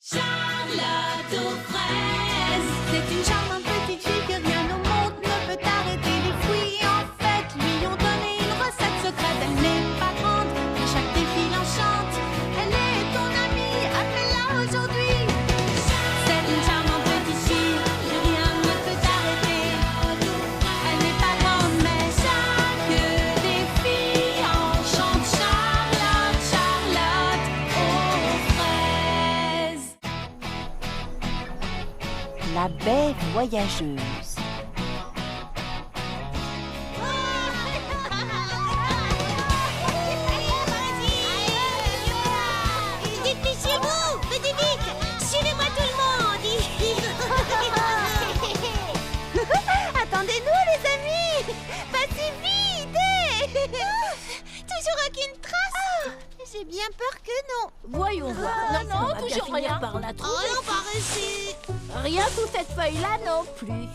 Charlotte aux fraises. C'est une charmante petite fille que rien au monde ne peut arrêter. Les fruits en fait lui ont donné une recette secrète. Elle n'est pas grande, mais chaque défi l'enchante. Elle est ton amie, appelle-la aujourd'hui. C'est une charmante petite fille que rien ne peut arrêter. Elle n'est pas grande, mais chaque défi enchante. Charlotte, Charlotte aux fraises. La baie voyageuse. Dépêchez-vous, venez vite. Suivez-moi tout le monde. Attendez-nous les amis. Passez vite. Toujours aucune trace. J'ai bien peur que non. Voyons voir. non, On va bien toujours finir rien. par la Oh trouver. non, par ici. Rien sous cette feuille-là non plus.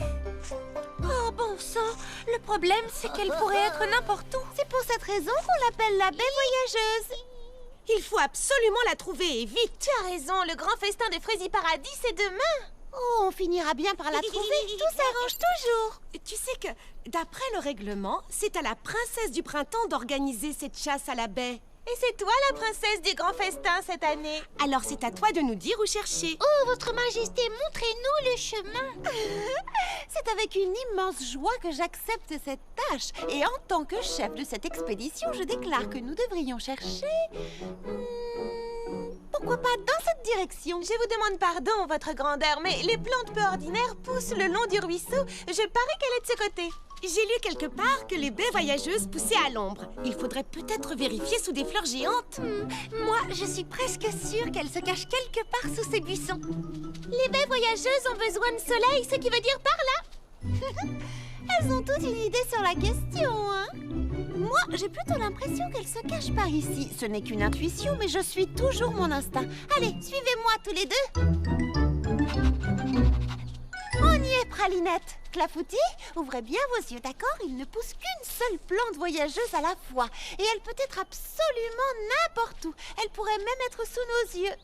Oh bon sang, le problème c'est qu'elle pourrait être n'importe où. C'est pour cette raison qu'on l'appelle la baie voyageuse. Il faut absolument la trouver et vite. Tu as raison, le grand festin de Fraisier Paradis c'est demain. Oh, on finira bien par la trouver, tout s'arrange toujours. Tu sais que, d'après le règlement, c'est à la princesse du printemps d'organiser cette chasse à la baie. Et c'est toi la princesse du grand festin cette année. Alors c'est à toi de nous dire où chercher. Oh, votre majesté, montrez-nous le chemin. C'est avec une immense joie que j'accepte cette tâche. Et en tant que chef de cette expédition, je déclare que nous devrions chercher... pourquoi pas dans cette direction? Je vous demande pardon, votre grandeur, mais les plantes peu ordinaires poussent le long du ruisseau. Je parie qu'elle est de ce côté. J'ai lu quelque part que les baies voyageuses poussaient à l'ombre. Il faudrait peut-être vérifier sous des fleurs géantes. Moi, je suis presque sûre qu'elle se cache quelque part sous ces buissons. Les baies voyageuses ont besoin de soleil, ce qui veut dire par là. Elles ont toutes une idée sur la question, hein? Moi, j'ai plutôt l'impression qu'elles se cachent par ici. Ce n'est qu'une intuition, mais je suis toujours mon instinct. Allez, suivez-moi tous les deux. On y est, Pralinette. Clafoutis, ouvrez bien vos yeux, d'accord? Il ne pousse qu'une seule plante voyageuse à la fois. Et elle peut être absolument n'importe où. Elle pourrait même être sous nos yeux.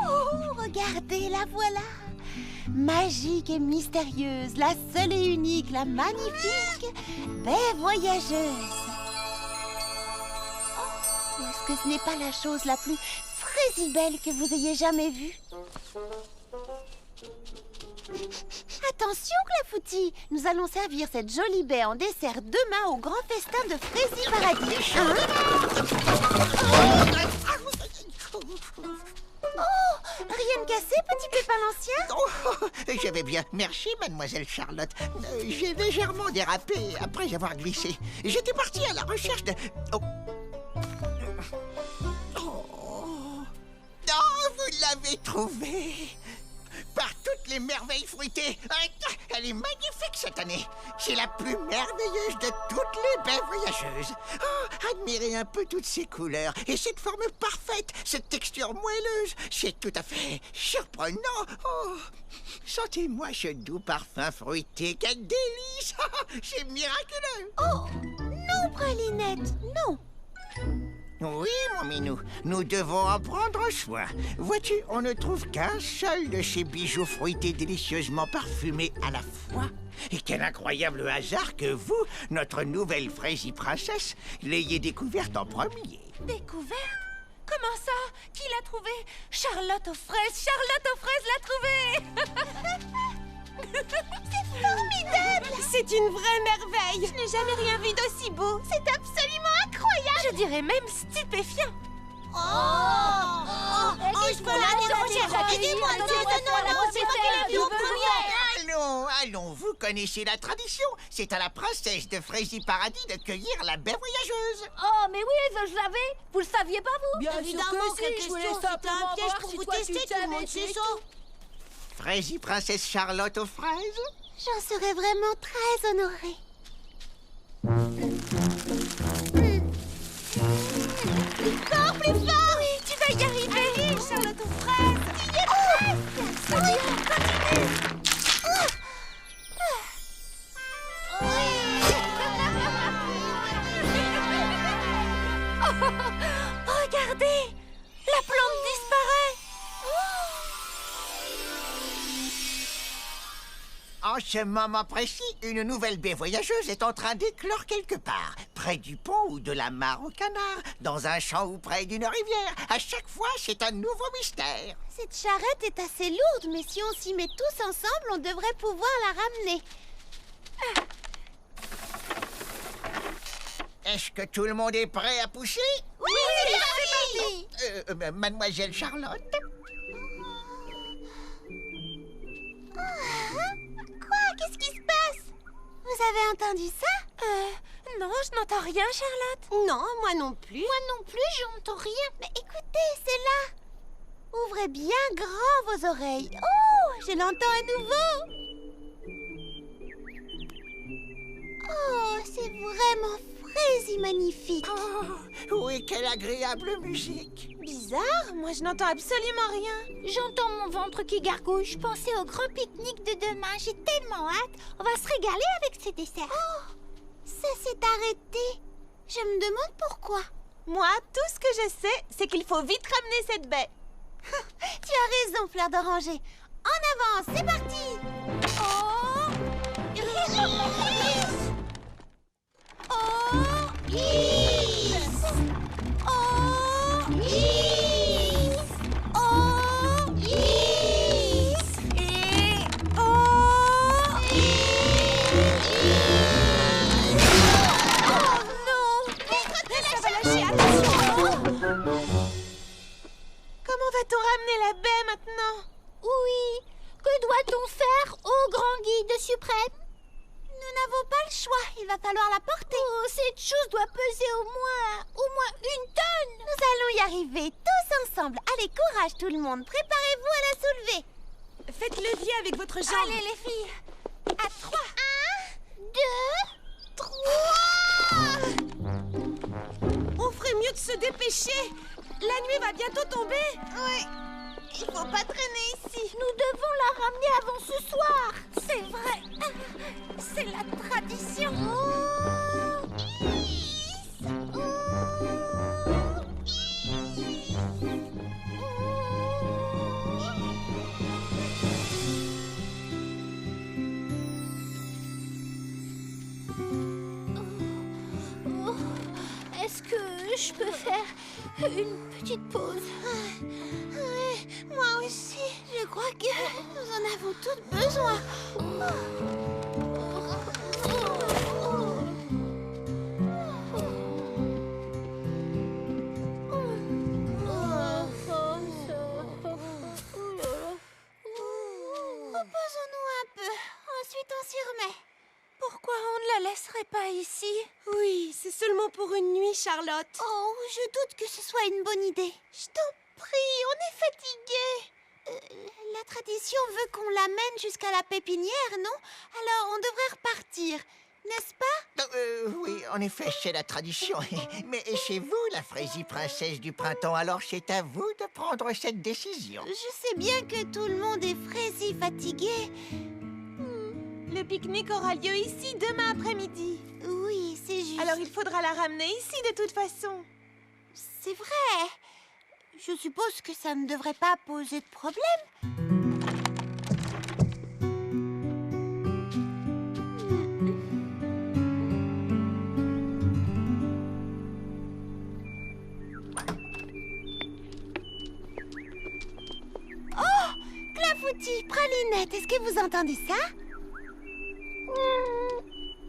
Oh, regardez, la voilà. Magique et mystérieuse, la seule et unique, la magnifique baie voyageuse. Oh, est-ce que ce n'est pas la chose la plus fraisibelle que vous ayez jamais vue? Attention, Clafoutis, nous allons servir cette jolie baie en dessert demain au grand festin de Fraisier Paradis. Hein? Oh, rien de cassé, petit pépin l'ancien? Oh, je vais bien. Merci, mademoiselle Charlotte. J'ai légèrement dérapé après avoir glissé. J'étais parti à la recherche de... Oh. Oh. Oh, vous l'avez trouvée. Par toutes les merveilles fruitées. Elle est magnifique cette année. C'est la plus merveilleuse de toutes les baies voyageuses. Oh, admirez un peu toutes ces couleurs et cette forme parfaite, cette texture moelleuse. C'est tout à fait surprenant. Oh, sentez-moi ce doux parfum fruité. Quel délice. C'est miraculeux. Oh, non, Pralinette, non. Oui, mon minou, nous devons en prendre soin. Vois-tu, on ne trouve qu'un seul de ces bijoux fruités délicieusement parfumés à la fois. Et quel incroyable hasard que vous, notre nouvelle Fraisier princesse, l'ayez découverte en premier. Découverte? Comment ça? Qui l'a trouvé? Charlotte aux fraises! Charlotte aux fraises l'a trouvé! C'est formidable! C'est une vraie merveille. Je n'ai jamais rien vu d'aussi beau. C'est absolument incroyable. Je dirais même stupéfiant. Je peux la déranger. Aidez-moi, Non, c'est moi qui l'ai vu en premier. Allons, vous connaissez la tradition. C'est à la princesse de Fraisier Paradis de cueillir la baie voyageuse. Oh, mais oui, je savais. Vous le saviez pas, vous? Bien Évidemment sûr que que si, je voulais question, c'était simplement un piège voir pour si vous toi tester, tu tout le savais, monde sait c'est ça. tout. Fraisier princesse Charlotte aux fraises. J'en serais vraiment très honorée. Plus fort, plus fort! Oui, tu vas y arriver! Allez, Charlotte aux fraises! Tu y es presque! C'est bien, continue! En ce moment précis, une nouvelle baie voyageuse est en train d'éclore quelque part, près du pont ou de la mare au canard, dans un champ ou près d'une rivière. À chaque fois, c'est un nouveau mystère. Cette charrette est assez lourde, mais si on s'y met tous ensemble, on devrait pouvoir la ramener. Est-ce que tout le monde est prêt à pousser? Oui, c'est parti. Mademoiselle Charlotte? Quoi? Qu'est-ce qui se passe? Vous avez entendu ça? Non, je n'entends rien, Charlotte. Non, moi non plus. Moi non plus, j'entends rien. Mais écoutez, c'est là. Ouvrez bien grand vos oreilles. Oh, je l'entends à nouveau. Oh, c'est vraiment frais et magnifique. Oh, oui, quelle agréable musique. Bizarre, moi je n'entends absolument rien. J'entends mon ventre qui gargouille. Je pensais au grand pique-nique de demain. J'ai tellement hâte. On va se régaler avec ces desserts. Oh, ça s'est arrêté. Je me demande pourquoi. Moi, tout ce que je sais, c'est qu'il faut vite ramener cette baie. Tu as raison, Fleur d'Oranger. En avant, c'est parti. Oh, oh, yes. Oh, yes. Oh, yes. Et oh, oh non. Ça va lâcher, attention. Comment va-t-on ramener la baie maintenant? Oui, que doit-on faire, ô grand guide suprême? Nous n'avons pas le choix, il va falloir la porter. Oh, cette chose doit peser au moins 1 tonne. Nous allons y arriver tous ensemble. Allez, courage tout le monde, préparez-vous à la soulever. Faites levier avec votre jambe. Allez les filles, à 3. 1, 2, 3. On ferait mieux de se dépêcher. La nuit va bientôt tomber. Oui, il faut pas traîner ici. Nous devons la ramener avant ce soir. C'est vrai. C'est la tradition. Oh, yes. Oh, yes. Est-ce que je peux faire une petite pause? Moi aussi. Je crois que nous en avons toutes besoin. Reposons-nous un peu. Ensuite, on s'y remet. Pourquoi on ne la laisserait pas ici? Oui, c'est seulement pour une nuit, Charlotte. Oh, je doute que ce soit une bonne idée. Je t'en prie, on est fatigués. La tradition veut qu'on l'amène jusqu'à la pépinière, non? Alors, on devrait repartir, n'est-ce pas? Oui, en effet, c'est la tradition. Mais chez vous, la Fraisie princesse du printemps, alors c'est à vous de prendre cette décision. Je sais bien que tout le monde est frais et fatigué. Le pique-nique aura lieu ici demain après-midi. Oui, c'est juste. Alors il faudra la ramener ici de toute façon. C'est vrai. Je suppose que ça ne devrait pas poser de problème. Oh, clafoutis, pralinette, est-ce que vous entendez ça?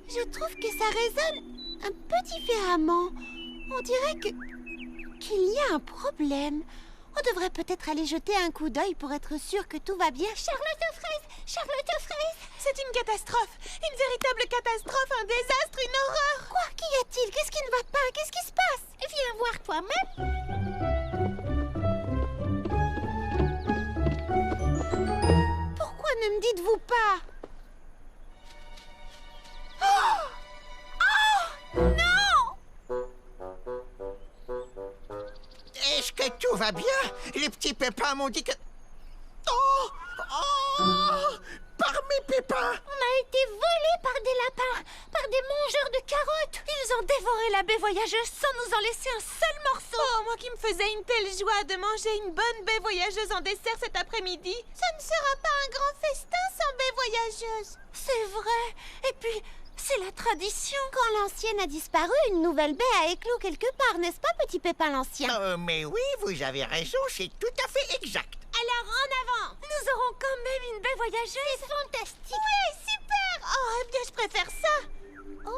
Je trouve que ça résonne un peu différemment. On dirait qu'il y a un problème. On devrait peut-être aller jeter un coup d'œil pour être sûr que tout va bien. Charlotte aux fraises! Charlotte aux fraises! C'est une catastrophe, une véritable catastrophe, un désastre, une horreur. Quoi? Qu'y a-t-il? Qu'est-ce qui ne va pas? Qu'est-ce qui se passe? Viens voir toi-même. Pourquoi ne me dites-vous pas? Oh! Oh! Non! Est-ce que tout va bien? Les petits pépins m'ont dit que... Oh! Oh! Par mes pépins! On a été volés par des lapins, par des mangeurs de carottes. Ils ont dévoré la baie voyageuse sans nous en laisser un seul morceau. Oh, moi qui me faisais une telle joie de manger une bonne baie voyageuse en dessert cet après-midi. Ça ne sera pas un grand festin sans baie voyageuse. C'est vrai. Et puis, c'est la tradition. Quand l'ancienne a disparu, une nouvelle baie a éclos quelque part, n'est-ce pas, petit Pépin l'Ancien? Mais oui, vous avez raison, c'est tout à fait exact. Alors, en avant! Nous aurons quand même une baie voyageuse. C'est fantastique! Oui, super! Oh, eh bien, je préfère ça! Oh!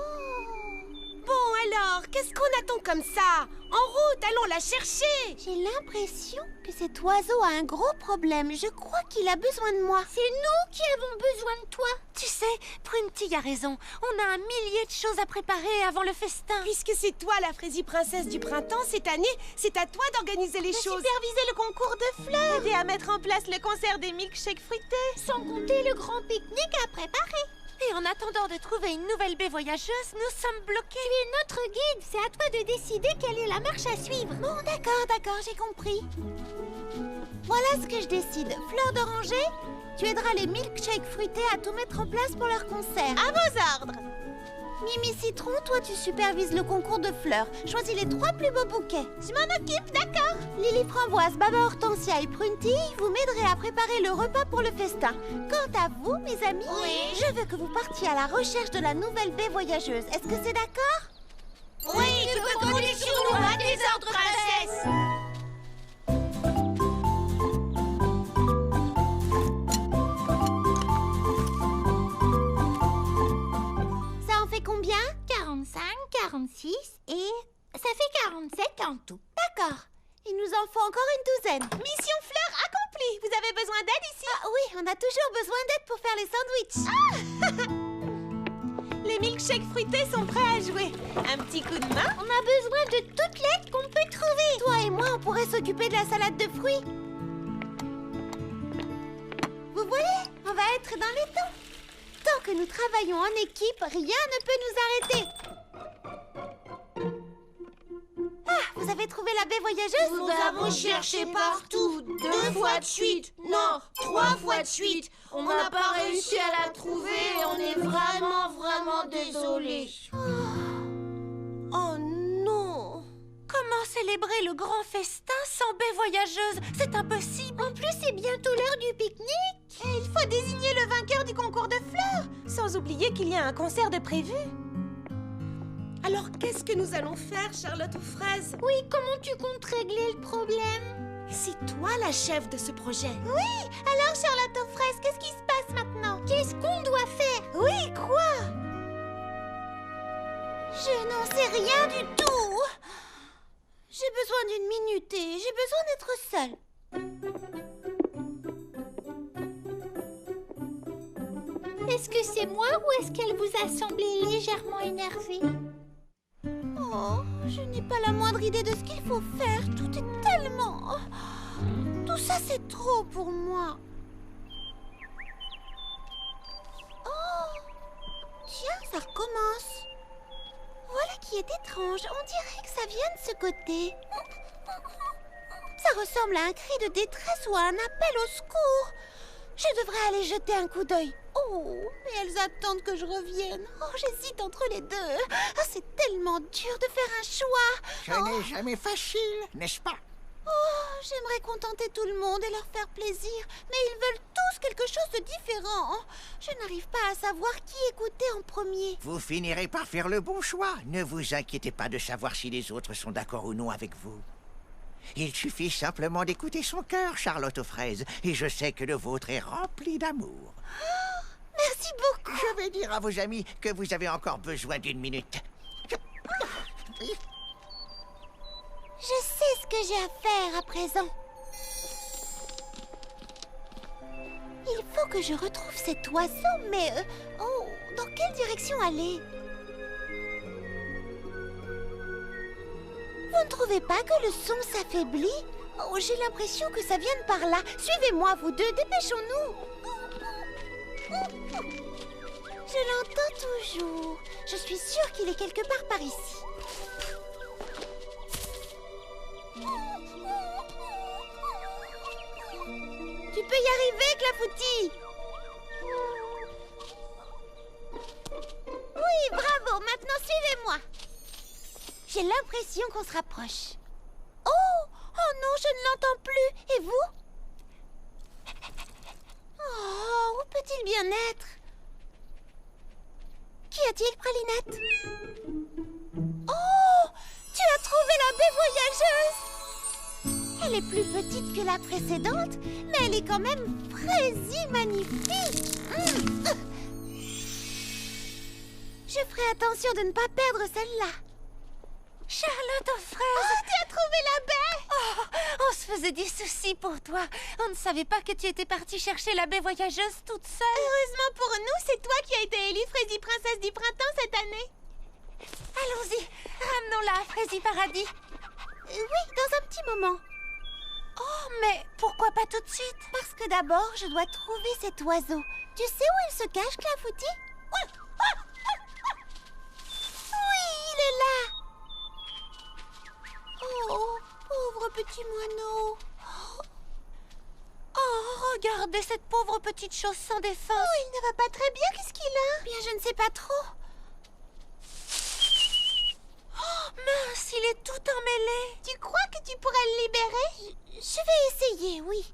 Bon, alors, qu'est-ce qu'on attend comme ça? En route, allons la chercher! J'ai l'impression que cet oiseau a un gros problème. Je crois qu'il a besoin de moi. C'est nous qui avons besoin de toi. Tu sais, Prunty a raison. On a un millier de choses à préparer avant le festin. Puisque c'est toi la Frésie princesse du printemps cette année, c'est à toi d'organiser les choses. Superviser le concours de fleurs. Aider à mettre en place le concert des milkshakes fruités. Sans compter le grand pique-nique à préparer. Et en attendant de trouver une nouvelle baie voyageuse, nous sommes bloqués. Tu es notre guide, c'est à toi de décider quelle est la marche à suivre. Bon, d'accord, j'ai compris. Voilà ce que je décide. Fleur d'oranger, tu aideras les milkshakes fruités à tout mettre en place pour leur concert. À vos ordres. Mimi Citron, toi tu supervises le concours de fleurs. Choisis les 3 plus beaux bouquets. Je m'en occupe, d'accord. Lily Framboise, Baba Hortensia et Prunty, vous m'aiderez à préparer le repas pour le festin. Quant à vous, mes amis, je veux que vous partiez à la recherche de la nouvelle baie voyageuse. Est-ce que c'est d'accord? Oui, tu peux compter sur nous, à tes ordres, princesse. Ça en fait combien? 45, 46 et ça fait 47 en tout. D'accord. Il nous en faut encore une douzaine. Mission fleur accomplie. Vous avez besoin d'aide ici? Ah oui, on a toujours besoin d'aide pour faire les sandwichs. Les milkshakes fruités sont prêts à jouer. Un petit coup de main? On a besoin de toute l'aide qu'on peut trouver. Toi et moi, on pourrait s'occuper de la salade de fruits. Vous voyez, on va être dans les temps. Tant que nous travaillons en équipe, rien ne peut nous arrêter. Ah, vous avez trouvé la baie voyageuse? Nous avons cherché partout, 2 fois de suite, non, 3 fois de suite. On n'a pas réussi à la trouver et on est vraiment désolés. Oh non! Comment célébrer le grand festin sans baie voyageuse? C'est impossible. En plus, c'est bientôt l'heure du pique-nique. Et il faut désigner le vainqueur du concours de fleurs. Sans oublier qu'il y a un concert de prévu. Alors, qu'est-ce que nous allons faire, Charlotte aux fraises? Oui, comment tu comptes régler le problème? C'est toi la chef de ce projet. Oui, alors Charlotte aux fraises, qu'est-ce qui se passe maintenant? Qu'est-ce qu'on doit faire? Oui, quoi? Je n'en sais rien du tout. J'ai besoin d'une minute et j'ai besoin d'être seule. Est-ce que c'est moi ou est-ce qu'elle vous a semblé légèrement énervée? Oh, je n'ai pas la moindre idée de ce qu'il faut faire. Tout est tellement... Tout ça, c'est trop pour moi. Oh, tiens, ça recommence. Voilà qui est étrange. On dirait que ça vient de ce côté. Ça ressemble à un cri de détresse ou à un appel au secours. Je devrais aller jeter un coup d'œil. Oh, mais elles attendent que je revienne. Oh, j'hésite entre les deux. Ah, c'est tellement dur de faire un choix. Ce n'est jamais facile, n'est-ce pas? Oh, j'aimerais contenter tout le monde et leur faire plaisir, mais ils veulent tous quelque chose de différent. Je n'arrive pas à savoir qui écouter en premier. Vous finirez par faire le bon choix. Ne vous inquiétez pas de savoir si les autres sont d'accord ou non avec vous. Il suffit simplement d'écouter son cœur, Charlotte aux fraises, et je sais que le vôtre est rempli d'amour. Merci beaucoup. Je vais dire à vos amis que vous avez encore besoin d'une minute. Je sais ce que j'ai à faire à présent. Il faut que je retrouve cet oiseau, mais... oh, dans quelle direction aller? Vous ne trouvez pas que le son s'affaiblit? Oh, j'ai l'impression que ça vient de par là. Suivez-moi, vous deux, dépêchons-nous. Je l'entends toujours. Je suis sûre qu'il est quelque part par ici. Tu peux y arriver, Clafoutis. Oui, bravo. Maintenant, suivez-moi. J'ai l'impression qu'on se rapproche. Oh! Oh non, je ne l'entends plus. Et vous? Oh, où peut-il bien être? Qu'y a-t-il, Pralinette? Oh! Tu as trouvé la baie voyageuse! Elle est plus petite que la précédente, mais elle est quand même magnifique! Je ferai attention de ne pas perdre celle-là. Charlotte aux fraises! Oh, tu as trouvé la baie! Oh, on se faisait des soucis pour toi. On ne savait pas que tu étais partie chercher la baie voyageuse toute seule. Heureusement pour nous, c'est toi qui as été élue Frésie Princesse du Printemps cette année. Allons-y, ramenons-la à Frésie Paradis. Oui, dans un petit moment. Oh, mais pourquoi pas tout de suite? Parce que d'abord, je dois trouver cet oiseau. Tu sais où il se cache, Clafoutis? Oui, il est là. Oh, pauvre petit moineau. Oh, regardez cette pauvre petite chose sans défense. Oh, il ne va pas très bien, qu'est-ce qu'il a? Bien, je ne sais pas trop. Oh, mince, il est tout emmêlé. Tu crois que tu pourrais le libérer? Je vais essayer, oui.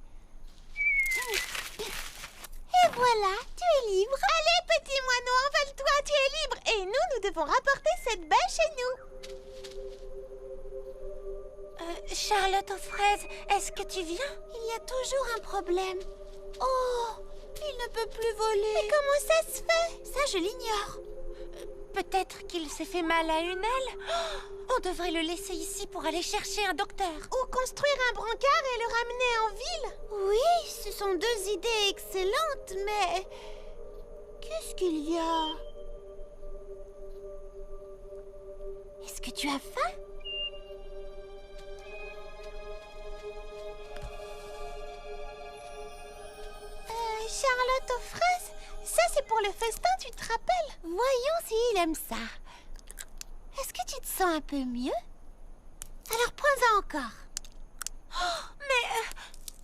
Et voilà, tu es libre. Allez, petit moineau, envole-toi, tu es libre. Et nous devons rapporter cette baie chez nous. Charlotte aux fraises, est-ce que tu viens? Il y a toujours un problème. Oh, il ne peut plus voler. Mais comment ça se fait? Ça, je l'ignore. Peut-être qu'il s'est fait mal à une aile. Oh, on devrait le laisser ici pour aller chercher un docteur. Ou construire un brancard et le ramener en ville. Oui, ce sont deux idées excellentes, mais... Qu'est-ce qu'il y a? Est-ce que tu as faim? Charlotte aux fraises, ça c'est pour le festin, tu te rappelles? Voyons s'il aime ça. Est-ce que tu te sens un peu mieux? Alors prends-en encore. Oh, mais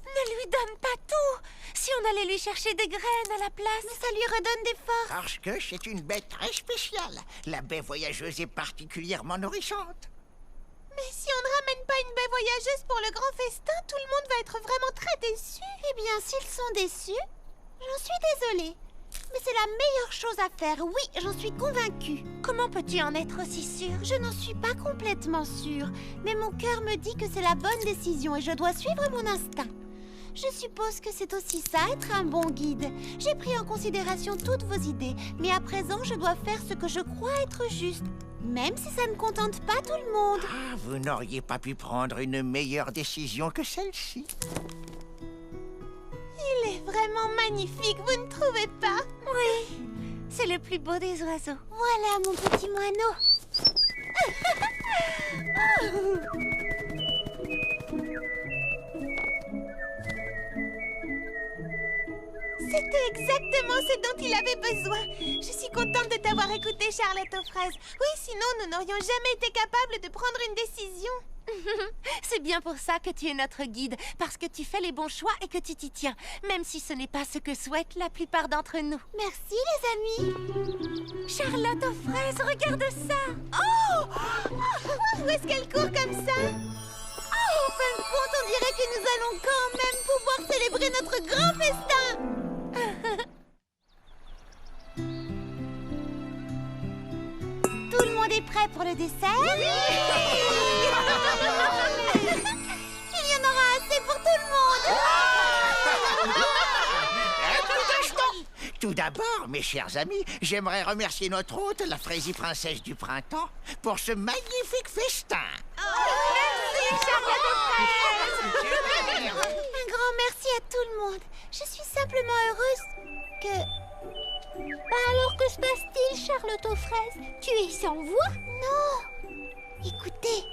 ne lui donne pas tout. Si on allait lui chercher des graines à la place. Mais ça lui redonne des forces. Parce que c'est une baie très spéciale. La baie voyageuse est particulièrement nourrissante. Mais si on ne ramène pas une baie voyageuse pour le grand festin, tout le monde va être vraiment très déçu. Eh bien, s'ils sont déçus, j'en suis désolée. Mais c'est la meilleure chose à faire, oui, j'en suis convaincue. Comment peux-tu en être aussi sûre? Je n'en suis pas complètement sûre, mais mon cœur me dit que c'est la bonne décision et je dois suivre mon instinct. Je suppose que c'est aussi ça, être un bon guide. J'ai pris en considération toutes vos idées, mais à présent, je dois faire ce que je crois être juste, même si ça ne contente pas tout le monde. Ah, vous n'auriez pas pu prendre une meilleure décision que celle-ci. Il est vraiment magnifique, vous ne trouvez pas? Oui, c'est le plus beau des oiseaux. Voilà mon petit moineau. C'était exactement ce dont il avait besoin. Je suis contente de t'avoir écouté, Charlotte aux fraises. Oui, sinon nous n'aurions jamais été capables de prendre une décision. C'est bien pour ça que tu es notre guide, parce que tu fais les bons choix et que tu t'y tiens, même si ce n'est pas ce que souhaitent la plupart d'entre nous. Merci les amis. Charlotte aux fraises, regarde ça! Oh! Où est-ce qu'elle court comme ça? Oh, en fin de compte, on dirait que nous allons quand même pouvoir célébrer notre grand festin. Tout le monde est prêt pour le dessert? Oui! Il y en aura assez pour tout le monde! Un petit instant. Tout d'abord, mes chers amis, j'aimerais remercier notre hôte, la Frésie Princesse du Printemps, pour ce magnifique festin. Merci, Charlotte aux fraises! Un grand merci à tout le monde. Je suis simplement heureuse que... Alors que se passe-t-il, Charlotte aux fraises? Tu es sans voix? Non! Écoutez!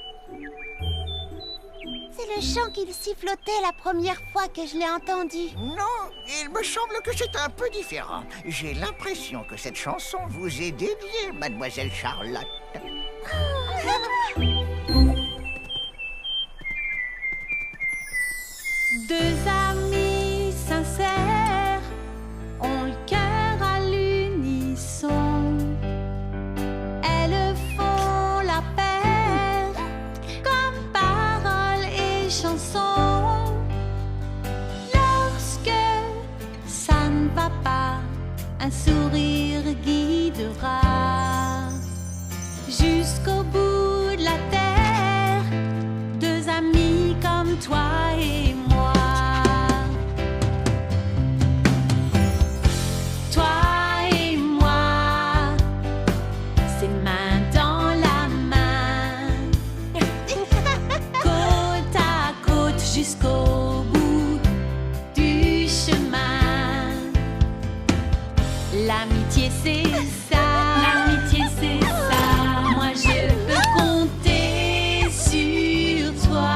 C'est le chant qu'il sifflotait la première fois que je l'ai entendu. Non, il me semble que c'est un peu différent. J'ai l'impression que cette chanson vous est dédiée, mademoiselle Charlotte. Deux amis sincères ont le cœur à l'unisson. Elles font la paire comme paroles et chansons. Lorsque ça ne va pas, un sourire guidera. jusqu'au bout de la terre, deux amis comme toi et moi. Toi et moi, c'est main dans la main, côte à côte jusqu'au bout du chemin. L'amitié c'est ça, l'amitié c'est ça. Moi je peux compter sur toi.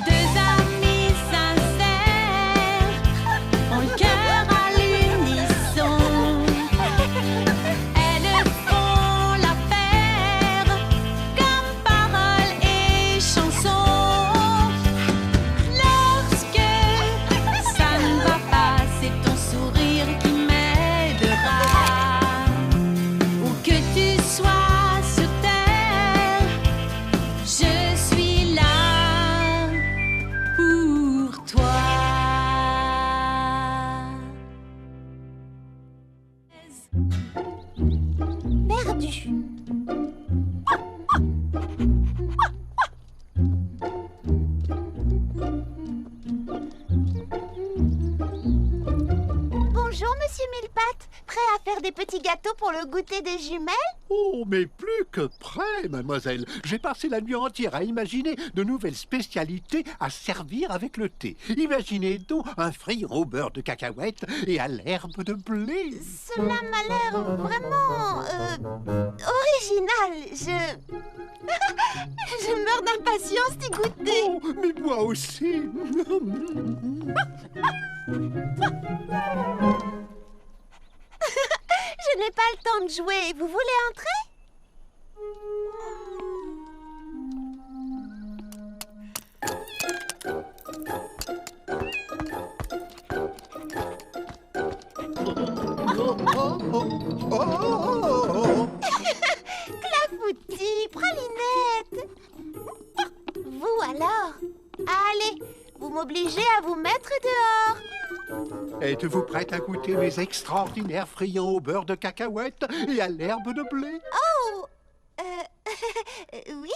Deux amis sincères, ont le cœur à l'unisson. Elles font la paire comme paroles et chansons. Lorsque ça ne va pas, c'est ton sourire qui m'aidera. Où que tu sois sur terre, je suis là pour toi. Perdu. Bonjour, monsieur Millepattes. Prêt à faire des petits gâteaux pour le goûter des jumelles? Oh, mais plus que prêt, mademoiselle. J'ai passé la nuit entière à imaginer de nouvelles spécialités à servir avec le thé. Imaginez donc un frire au beurre de cacahuète et à l'herbe de blé. Cela m'a l'air vraiment original. Je meurs d'impatience d'y goûter. Oh, mais moi aussi. Je n'ai pas le temps de jouer. Vous voulez entrer? Clafoutis, pralinette. Vous alors? Allez, vous m'obligez à vous mettre dehors. Êtes-vous prête à goûter mes extraordinaires friands au beurre de cacahuète et à l'herbe de blé? Oh, oui.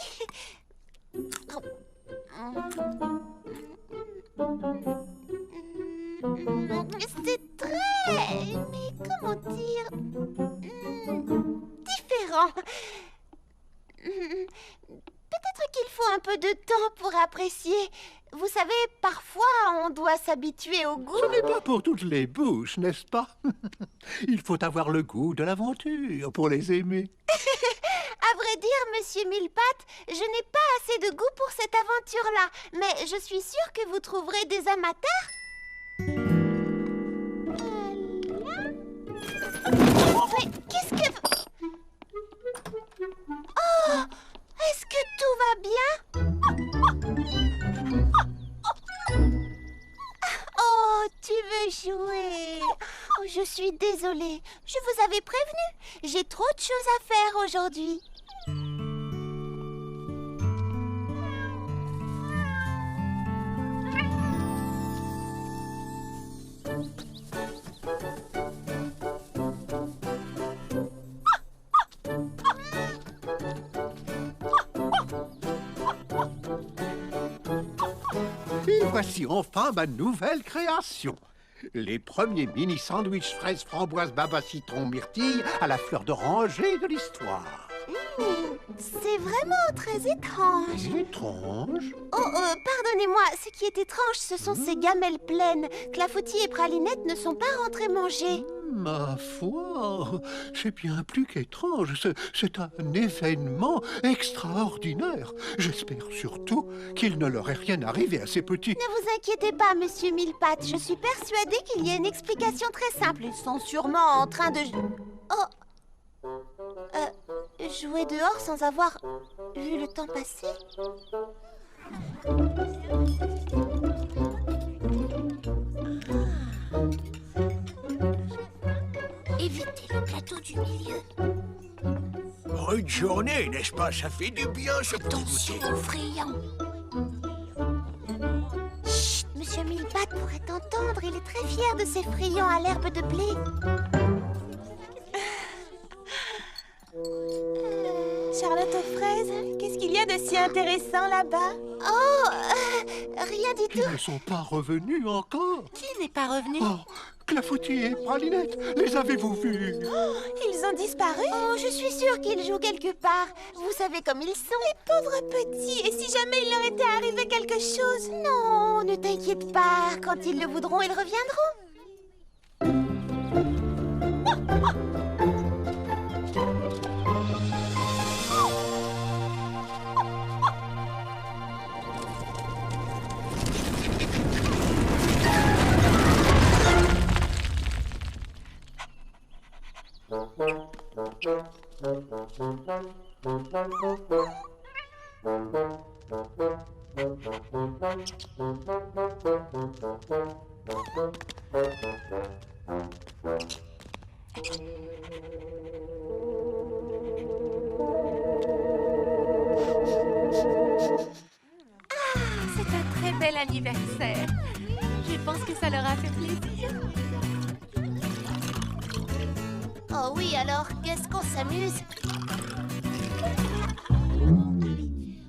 C'est très... mais comment dire... différent. Peut-être qu'il faut un peu de temps pour apprécier. Vous savez, parfois, on doit s'habituer au goût. Ce n'est pas pour toutes les bouches, n'est-ce pas? Il faut avoir le goût de l'aventure pour les aimer. À vrai dire, monsieur Millepattes, je n'ai pas assez de goût pour cette aventure-là. Mais je suis sûre que vous trouverez des amateurs. Mais qu'est-ce que... Oh! Est-ce que tout va bien? Oh, tu veux jouer? Oh, je suis désolée. Je vous avais prévenu. J'ai trop de choses à faire aujourd'hui. Et voici enfin ma nouvelle création. Les premiers mini sandwichs fraises, framboises, baba, citron, myrtille à la fleur d'oranger de l'histoire. C'est vraiment très étrange. Étrange. Oh, pardonnez-moi, ce qui est étrange, ce sont ces gamelles pleines. Clafoutis et Pralinette ne sont pas rentrés manger. Ma foi, c'est bien plus qu'étrange. C'est un événement extraordinaire. J'espère surtout qu'il ne leur est rien arrivé à ces petits. Ne vous inquiétez pas, monsieur Millepattes. Je suis persuadée qu'il y a une explication très simple. Ils sont sûrement en train de... Oh, jouer dehors sans avoir vu le temps passer. Évitez le plateau du milieu. Bonne journée, n'est-ce pas? Ça fait du bien, ce petit Attention goûter. aux friands. Chut, monsieur Millepattes pourrait entendre. Il est très fier de ses friands à l'herbe de blé. rien de si intéressant là-bas? Oh, rien du tout. Ils ne sont pas revenus encore. Qui n'est pas revenu? Oh, Clafoutis et Pralinette, les avez-vous vus? Ils ont disparu? Oh, je suis sûre qu'ils jouent quelque part. Vous savez comme ils sont. Les pauvres petits. Et si jamais il leur était arrivé quelque chose? Non, ne t'inquiète pas. Quand ils le voudront, ils reviendront. C'est un très bel anniversaire. Je pense que ça leur a fait plaisir. Oh oui, alors, qu'est-ce qu'on s'amuse?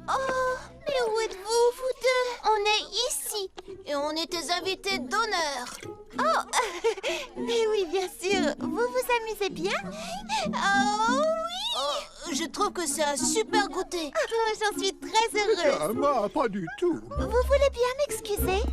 Oh, mais où êtes-vous, vous deux? On est ici. Et on est tes invités d'honneur. Oh, mais oui, bien sûr. Vous vous amusez bien? Oh oui. Oh, je trouve que c'est un super goûter. Oh, j'en suis très heureuse. Moi, pas du tout. Vous voulez bien m'excuser?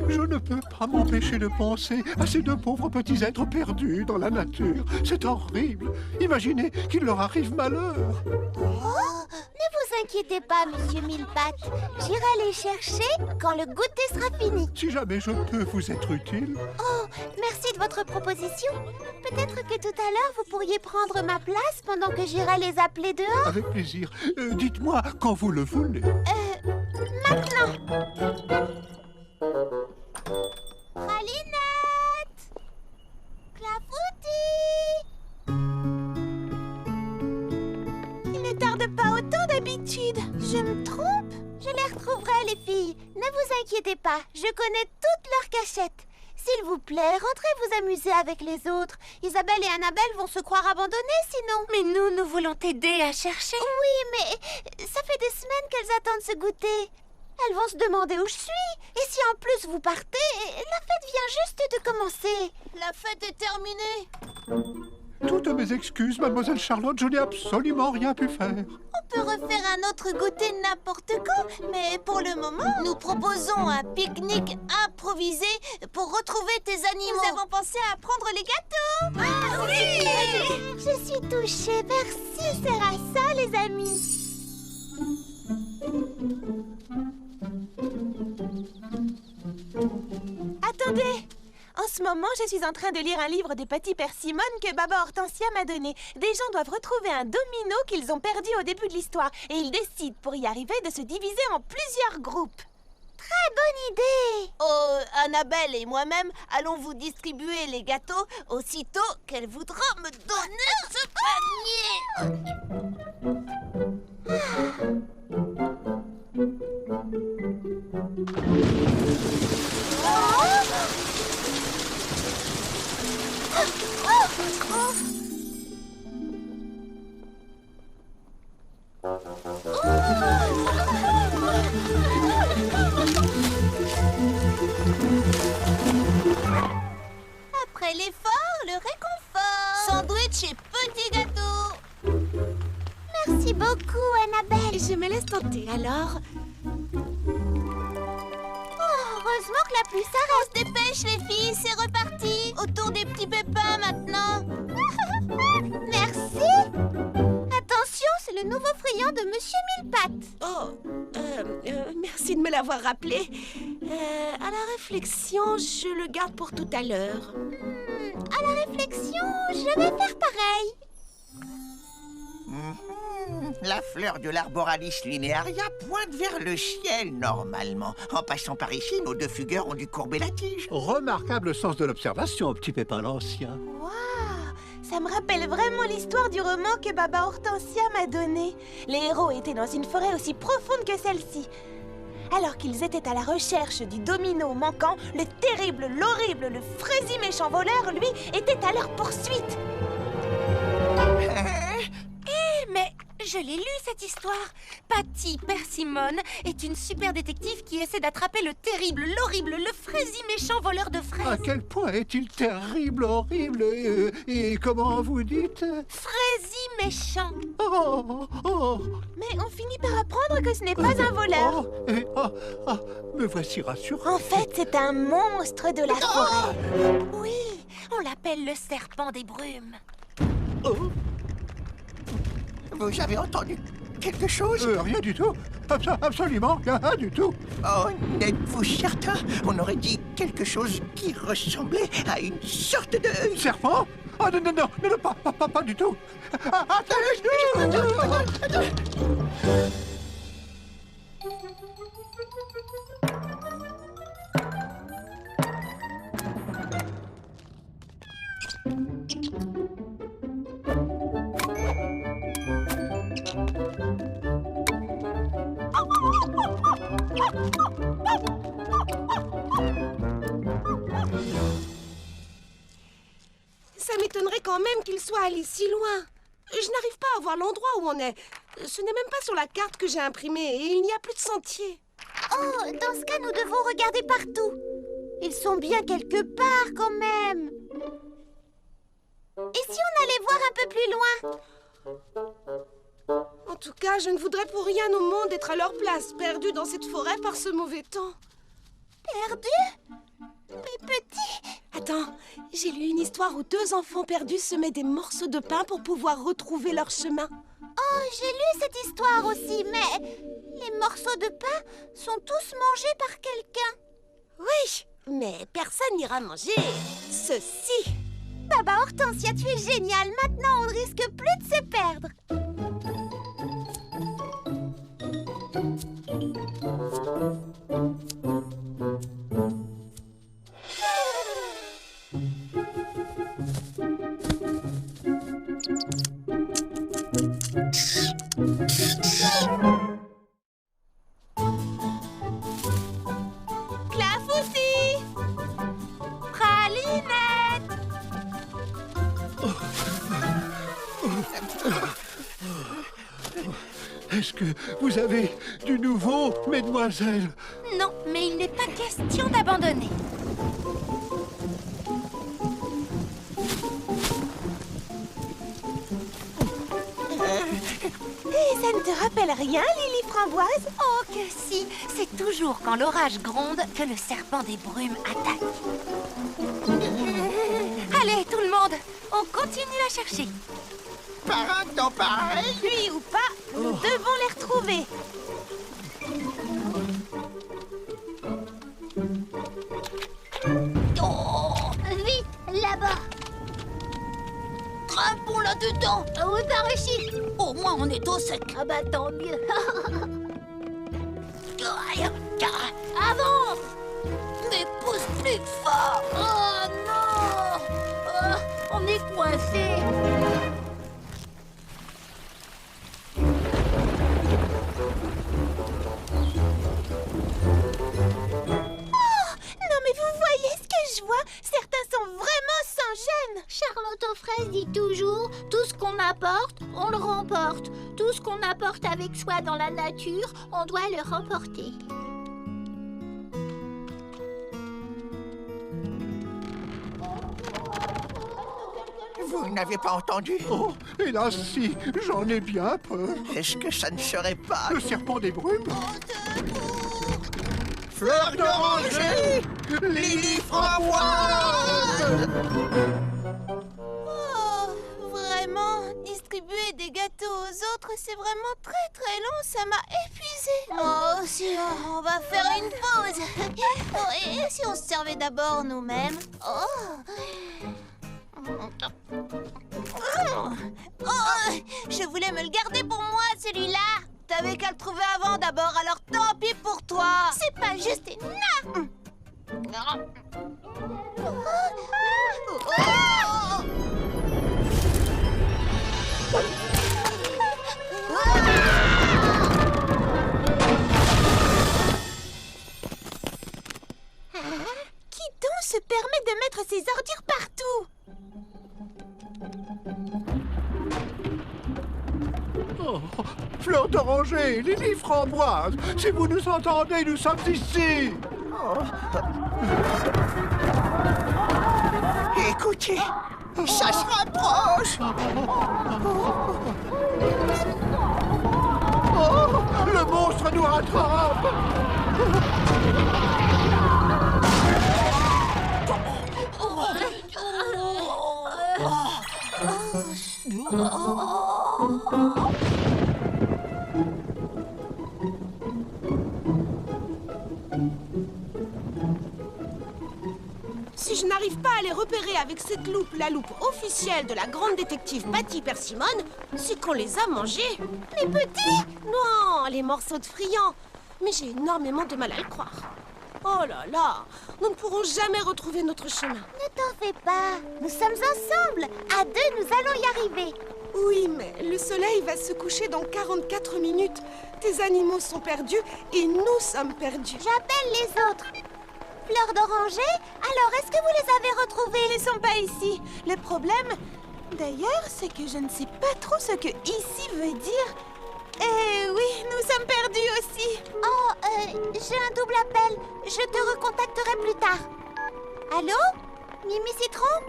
Je ne peux pas m'empêcher de penser à ces deux pauvres petits êtres perdus dans la nature. C'est horrible. Imaginez qu'il leur arrive malheur. Oh, ne vous inquiétez pas, monsieur Millepattes. J'irai les chercher quand le goûter sera fini. Si jamais je peux vous être utile. Oh, merci de votre proposition. Peut-être que tout à l'heure, vous pourriez prendre ma place pendant que j'irai les appeler dehors. Avec plaisir. Dites-moi quand vous le voulez. Maintenant. Pralinette! Clafoutis! Ils ne tardent pas autant d'habitude. Je me trompe? Je les retrouverai, les filles. Ne vous inquiétez pas, je connais toutes leurs cachettes. S'il vous plaît, rentrez vous amuser avec les autres. Isabelle et Annabelle vont se croire abandonnées sinon. Mais nous voulons t'aider à chercher. Oui, mais ça fait des semaines qu'elles attendent ce goûter. Elles vont se demander où je suis. Et si en plus vous partez, la fête vient juste de commencer. La fête est terminée. Toutes mes excuses, mademoiselle Charlotte, je n'ai absolument rien pu faire. On peut refaire un autre goûter n'importe quand, mais pour le moment, nous proposons un pique-nique improvisé pour retrouver tes animaux. Nous avons pensé à prendre les gâteaux. Ah oui! Je suis touchée. Merci, c'est à ça, les amis. Attendez! En ce moment, je suis en train de lire un livre de Petit Persimone que Baba Hortensia m'a donné. Des gens doivent retrouver un domino qu'ils ont perdu au début de l'histoire et ils décident, pour y arriver, de se diviser en plusieurs groupes. Très bonne idée. Oh, Annabelle et moi-même allons vous distribuer les gâteaux aussitôt qu'elle voudra me donner ce panier. Après l'effort, le réconfort. Sandwich et petit gâteau. Merci beaucoup, Annabelle. Je me laisse tenter alors. Oh, heureusement que la pluie s'arrête. On se dépêche les filles, c'est reparti. Autour des petits pépins maintenant. Merci. Attention, c'est le nouveau friand de Monsieur Millepattes. Oh, merci de me l'avoir rappelé. À la réflexion, je le garde pour tout à l'heure. À la réflexion, je vais faire pareil. La fleur de l'Arboralis linearia pointe vers le ciel normalement. En passant par ici, nos deux fugueurs ont dû courber la tige. Remarquable sens de l'observation, petit Pépin l'Ancien. Waouh! Ça me rappelle vraiment l'histoire du roman que Baba Hortensia m'a donné. Les héros étaient dans une forêt aussi profonde que celle-ci. Alors qu'ils étaient à la recherche du domino manquant, le terrible, l'horrible, le frési méchant voleur, lui, était à leur poursuite. Mais Je l'ai lu, cette histoire. Patty Persimmon est une super détective qui essaie d'attraper le terrible, l'horrible, le fraisi méchant voleur de À fraises. quel point est-il terrible, horrible et comment vous dites? Fraisi méchant. Oh, oh, Mais on finit par apprendre que ce n'est pas un voleur. me voici rassurant. En fait, c'est un monstre de la forêt. Oui, on l'appelle le serpent des brumes. Oh, Vous avez entendu quelque chose? rien du tout. Absolument rien du tout. Oh, n'êtes-vous certain? On aurait dit quelque chose qui ressemblait à une sorte de... Serpent? Oh non, non, non, non, pas du tout. Attendez. Ça m'étonnerait quand même qu'il soit allé si loin. Je n'arrive pas à voir l'endroit où on est. Ce n'est même pas sur la carte que j'ai imprimée et il n'y a plus de sentier. Oh, dans ce cas, nous devons regarder partout. Ils sont bien quelque part quand même. Et si on allait voir un peu plus loin? En tout cas, je ne voudrais pour rien au monde être à leur place, perdue dans cette forêt par ce mauvais temps. Perdu? Mais petit... Attends, j'ai lu une histoire où 2 enfants perdus semaient des morceaux de pain pour pouvoir retrouver leur chemin. Oh, j'ai lu cette histoire aussi, mais... Les morceaux de pain sont tous mangés par quelqu'un. Oui, mais personne n'ira manger ceci. Baba Hortensia, tu es géniale. Maintenant, on ne risque plus de se perdre. Clafoutis! Pralinette! Est-ce que vous avez du nouveau, mesdemoiselles? Non, mais il n'est pas question d'abandonner. Et ça ne te rappelle rien, Lily Framboise? Oh que si! C'est toujours quand l'orage gronde que le serpent des brumes attaque. Allez, tout le monde, on continue à chercher. Par un temps pareil? Lui ou pas, nous devons les retrouver. Vite, là-bas. Grimpons là-dedans. Oui, par ici. Au moins, on est au sec. Ah bah tant mieux. Avance! Mais pousse plus fort! Oh non. On est coincé. Non mais vous voyez ce que je vois? Certains sont vraiment sans gêne. Charlotte aux fraises dit toujours, tout ce qu'on apporte, on le remporte. Tout ce qu'on apporte avec soi dans la nature, on doit le remporter. Vous n'avez pas entendu? Oh, hélas si, j'en ai bien peur. Est-ce que ça ne serait pas... Le serpent des brumes? Fleur d'oranger! Lily Framboise! Oh, vraiment, distribuer des gâteaux aux autres, c'est vraiment très long, ça m'a épuisée. Oh, si on va faire une pause. Oh, et si on se servait d'abord nous-mêmes? Oh, je voulais me le garder pour moi, celui-là. T'avais qu'à le trouver avant d'abord, alors tant pis pour toi. C'est pas juste une... Qui donc se permet de mettre ses ordures partout? Oh, Fleur d'oranger, Lily Framboise, si vous nous entendez, nous sommes ici. Écoutez, ça se rapproche. Oh, le monstre nous rattrape. Si je n'arrive pas à les repérer avec cette loupe, la loupe officielle de la grande détective Patty Persimmon, c'est qu'on les a mangés. Les petits? Non, les morceaux de friands. Mais j'ai énormément de mal à le croire. Oh là là, nous ne pourrons jamais retrouver notre chemin. Ne t'en fais pas, nous sommes ensemble. À deux, nous allons y arriver. Oui, mais le soleil va se coucher dans 44 minutes. Tes animaux sont perdus et nous sommes perdus. J'appelle les autres. Fleur d'oranger, alors est-ce que vous les avez retrouvés? Ils ne sont pas ici. Le problème, d'ailleurs, c'est que je ne sais pas trop ce que ici veut dire. Eh oui, nous sommes perdus aussi. Oh, j'ai un double appel. Je te recontacterai plus tard. Allô? Mimi Citron?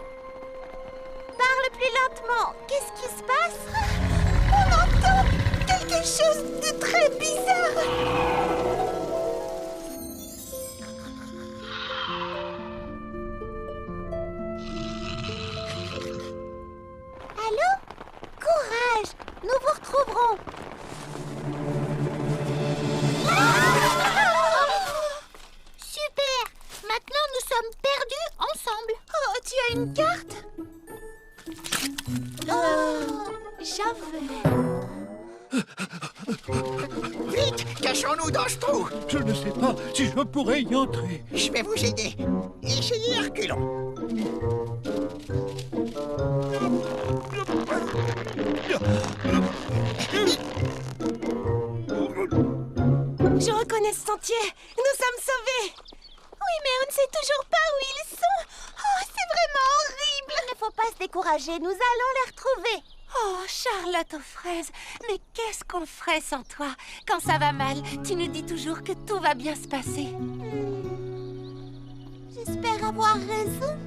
Parle plus lentement. Qu'est-ce qui se passe? On entend quelque chose de très bizarre. Allô? Courage! Nous vous retrouverons. Super! Maintenant, nous sommes perdus ensemble. Oh, tu as une carte? J'avais... Vite, cachons-nous dans ce trou. Je ne sais pas si je pourrais y entrer. Je vais vous aider. Essayez reculons. Je reconnais ce sentier. Nous sommes sauvés. Oui, mais on ne sait toujours pas où ils sont. Oh, c'est vraiment horrible. Il ne faut pas se décourager, nous allons les retrouver. Oh, Charlotte aux fraises, mais qu'est-ce qu'on ferait sans toi? Quand ça va mal, tu nous dis toujours que tout va bien se passer. J'espère avoir raison.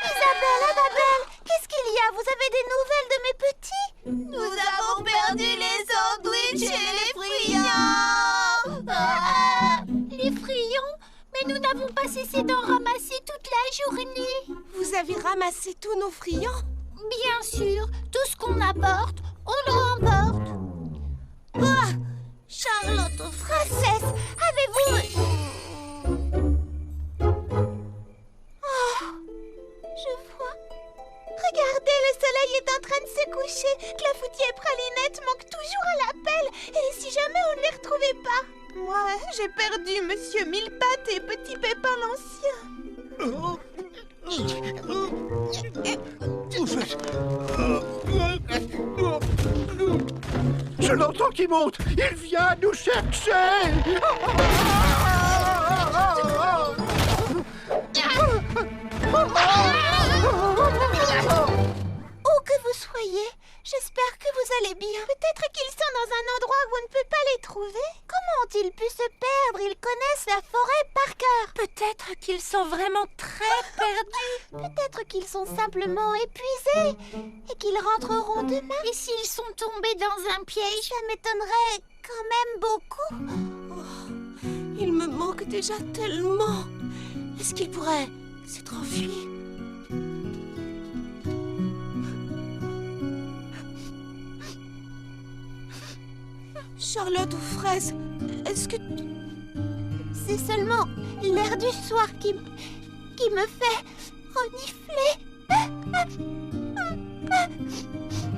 Isabelle, Annabelle, qu'est-ce qu'il y a? Vous avez des nouvelles de mes petits? Nous avons perdu les sandwichs et les friands. Les friands? Mais nous n'avons pas cessé d'en ramasser toute la journée. Vous avez ramassé tous nos friands? Bien sûr, tout ce qu'on apporte, on le remporte. Ah, Charlotte aux fraises. Princesse, avez-vous... Oh, je vois. Regardez, le soleil est en train de se coucher. Clafoutis et Pralinette manquent toujours à l'appel. Et si jamais on ne les retrouvait pas? Moi, j'ai perdu Monsieur Millepattes et Petit Pépin l'Ancien. Je l'entends qui monte. Il vient nous chercher. Où que vous soyez, j'espère que vous allez bien. Peut-être qu'ils sont dans un endroit où on ne peut pas les trouver. Comment ont-ils pu se perdre? Ils connaissent la forêt par cœur. Peut-être qu'ils sont vraiment très perdus. Peut-être qu'ils sont simplement épuisés et qu'ils rentreront demain. Et s'ils sont tombés dans un piège? Ça m'étonnerait quand même beaucoup. Il me manque déjà tellement. Est-ce qu'il pourrait s'être enfui? Charlotte aux fraises, est-ce que... C'est seulement l'air du soir qui me fait renifler.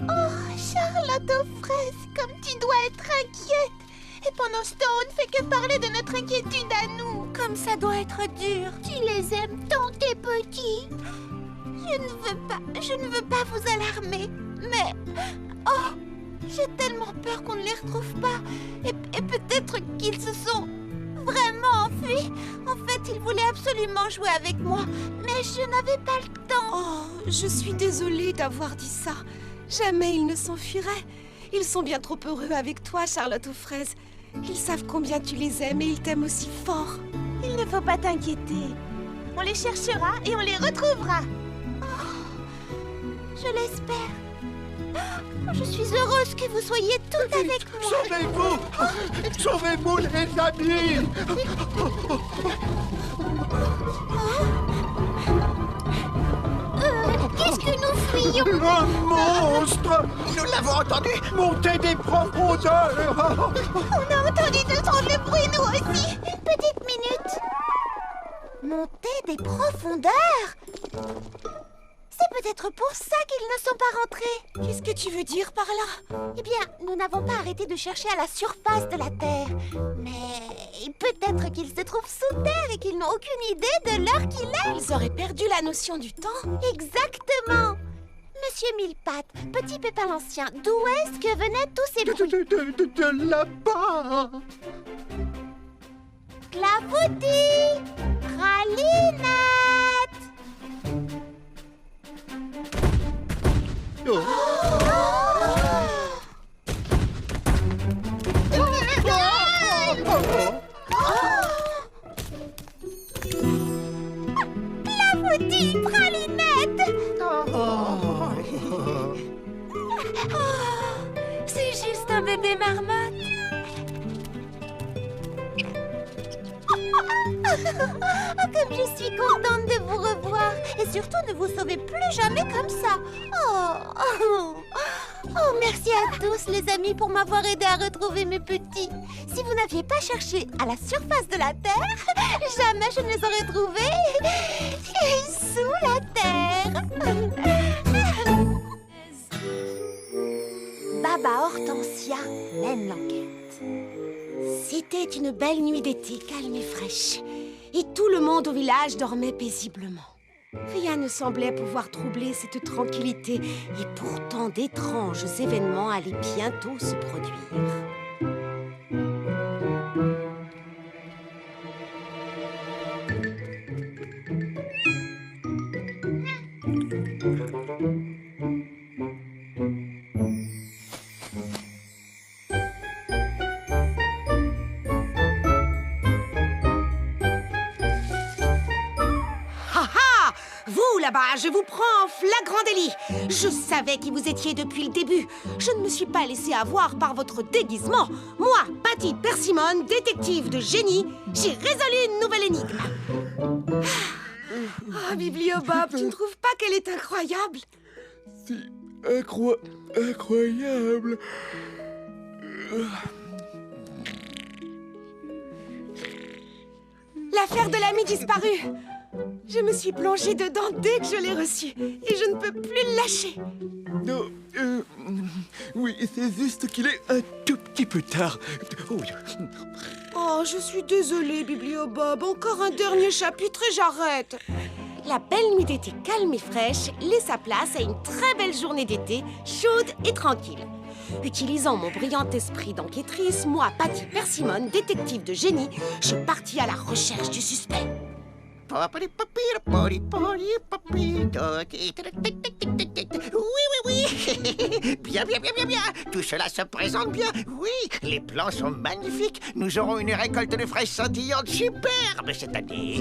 Oh, Charlotte aux fraises, comme tu dois être inquiète. Et pendant ce temps, on ne fait que parler de notre inquiétude à nous. Comme ça doit être dur. Tu les aimes tant, tes petits. Je ne veux pas vous alarmer, mais... Oh, j'ai tellement peur qu'on ne les retrouve pas. Et peut-être qu'ils se sont vraiment enfui. En fait, il voulait absolument jouer avec moi, mais je n'avais pas le temps. Oh, je suis désolée d'avoir dit ça. Jamais ils ne s'enfuiraient. Ils sont bien trop heureux avec toi, Charlotte aux fraises. Ils savent combien tu les aimes et ils t'aiment aussi fort. Il ne faut pas t'inquiéter. On les cherchera et on les retrouvera. Je l'espère. Je suis heureuse que vous soyez toutes avec moi. Sauvez-vous! Sauvez-vous, les amis! Qu'est-ce que nous fuyons? Un monstre! Nous l'avons entendu. Montez des profondeurs! On a entendu de drôles de bruit, nous aussi. Petite minute. Monter des profondeurs? C'est peut-être pour ça qu'ils ne sont pas rentrés. Qu'est-ce que tu veux dire par là? Eh bien, nous n'avons pas arrêté de chercher à la surface de la Terre. Mais peut-être qu'ils se trouvent sous terre et qu'ils n'ont aucune idée de l'heure qu'il est. Ils auraient perdu la notion du temps. Exactement. Monsieur Millepattes, petit Pépin l'Ancien, d'où est-ce que venaient tous ces bruits? De là-bas! Clafoutis! Pralinette! Oh. Clafoutis, Pralinette! C'est juste un bébé marmotte. Comme je suis contente de vous revoir. Et surtout, ne vous sauvez plus jamais comme ça. Oh, merci à tous, les amis, pour m'avoir aidé à retrouver mes petits. Si vous n'aviez pas cherché à la surface de la Terre, jamais je ne les aurais trouvés sous la Terre. Baba Hortensia mène l'enquête. C'était une belle nuit d'été, calme et fraîche. Et tout le monde au village dormait paisiblement. Rien ne semblait pouvoir troubler cette tranquillité. Et pourtant, d'étranges événements allaient bientôt se produire. Là-bas, je vous prends en flagrant délit. Je savais qui vous étiez depuis le début. Je ne me suis pas laissé avoir par votre déguisement. Moi, Patty Persimmon, détective de génie, j'ai résolu une nouvelle énigme. Ah, Bibliobob, tu ne trouves pas qu'elle est incroyable? C'est incroyable. L'affaire de l'ami disparu. Je me suis plongée dedans dès que je l'ai reçu. Et je ne peux plus le lâcher. Non, oui, c'est juste qu'il est un tout petit peu tard. Oh, je suis désolée, Bibliobob. Encore un dernier chapitre et j'arrête. La belle nuit d'été calme et fraîche laissa place à une très belle journée d'été, chaude et tranquille. Utilisant mon brillant esprit d'enquêtrice, moi, Patty Persimmon, détective de génie, je partis à la recherche du suspect. Oui. Bien. Tout cela se présente bien. Oui, les plants sont magnifiques. Nous aurons une récolte de fraises scintillantes superbe cette année.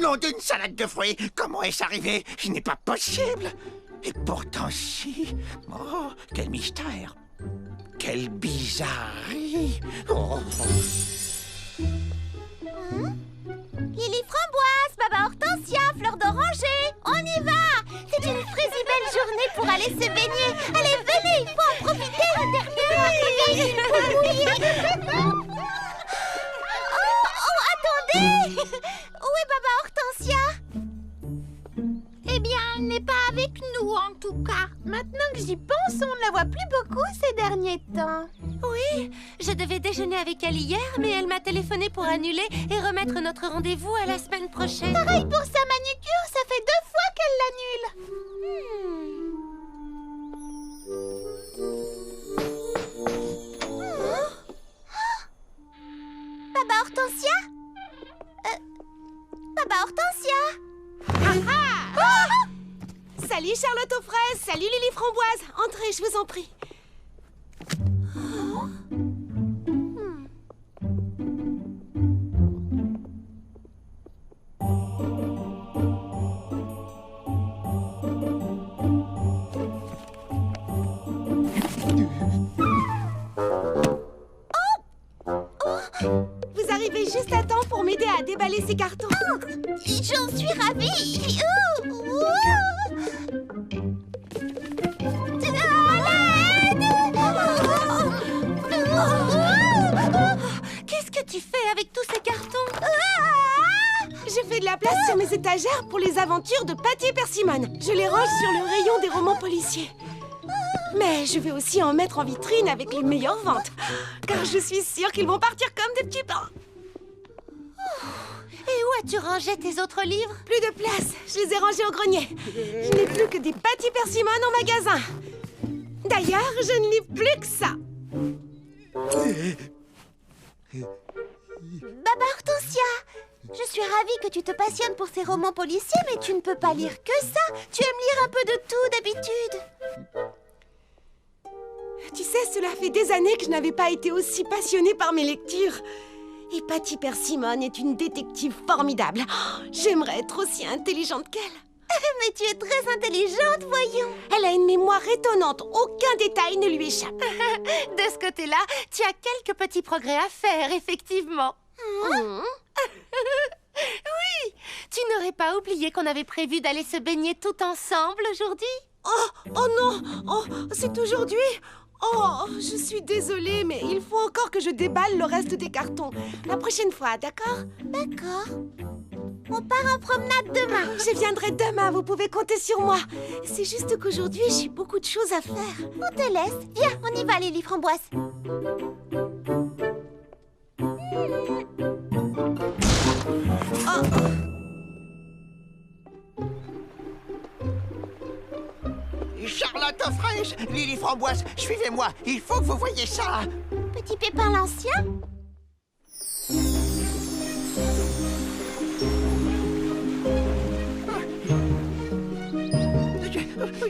Nom d'une salade de fruits. Comment est-ce arrivé? Ce n'est pas possible. Et pourtant si. Oh, quel mystère. Quelle bizarrerie. Oh. Lily Framboise, Baba Hortensia, Fleur d'Oranger, on y va! C'est une très belle journée pour aller se baigner. Allez, venez, il faut en profiter. Attendez! Où est Baba Hortensia? Eh bien, elle n'est pas avec nous, en tout cas. Maintenant que j'y pense, on ne la voit plus beaucoup ces derniers temps. Oui, je devais déjeuner avec elle hier, mais elle m'a téléphoné pour annuler et remettre notre rendez-vous à la semaine prochaine. Pareil pour sa manucure, ça fait 2 fois qu'elle l'annule. Baba Hortensia! Salut Charlotte aux fraises, salut Lily Framboise. Entrez, je vous en prie. Vous arrivez juste à temps pour m'aider à déballer ces cartons. J'en suis ravie! Qu'est-ce que tu fais avec tous ces cartons? J'ai fait de la place sur mes étagères pour les aventures de Patty et Persimone. Je les range sur le rayon des romans policiers. Mais je vais aussi en mettre en vitrine avec les meilleures ventes. Car je suis sûre qu'ils vont partir comme des petits pains. Et où as-tu rangé tes autres livres? Plus de place, je les ai rangés au grenier. Je n'ai plus que des Patty Persimone en magasin. D'ailleurs, je ne lis plus que ça. Baba Hortensia! Je suis ravie que tu te passionnes pour ces romans policiers, mais tu ne peux pas lire que ça. Tu aimes lire un peu de tout d'habitude. Tu sais, cela fait des années que je n'avais pas été aussi passionnée par mes lectures. Et Patty Persimone est une détective formidable. Oh, j'aimerais être aussi intelligente qu'elle. Mais tu es très intelligente, voyons. Elle a une mémoire étonnante. Aucun détail ne lui échappe. De ce côté-là, tu as quelques petits progrès à faire, effectivement. Oui, tu n'aurais pas oublié qu'on avait prévu d'aller se baigner tout ensemble aujourd'hui? Oh non! Oh, c'est aujourd'hui? Oh, je suis désolée, mais il faut encore que je déballe le reste des cartons. La prochaine fois, d'accord? D'accord. On part en promenade demain. Je viendrai demain, vous pouvez compter sur moi. C'est juste qu'aujourd'hui, j'ai beaucoup de choses à faire. On te laisse. Viens, on y va, Lily Framboise. Charlotte aux fraises, Lily Framboise, suivez-moi, il faut que vous voyiez ça. Petit Pépin l'Ancien?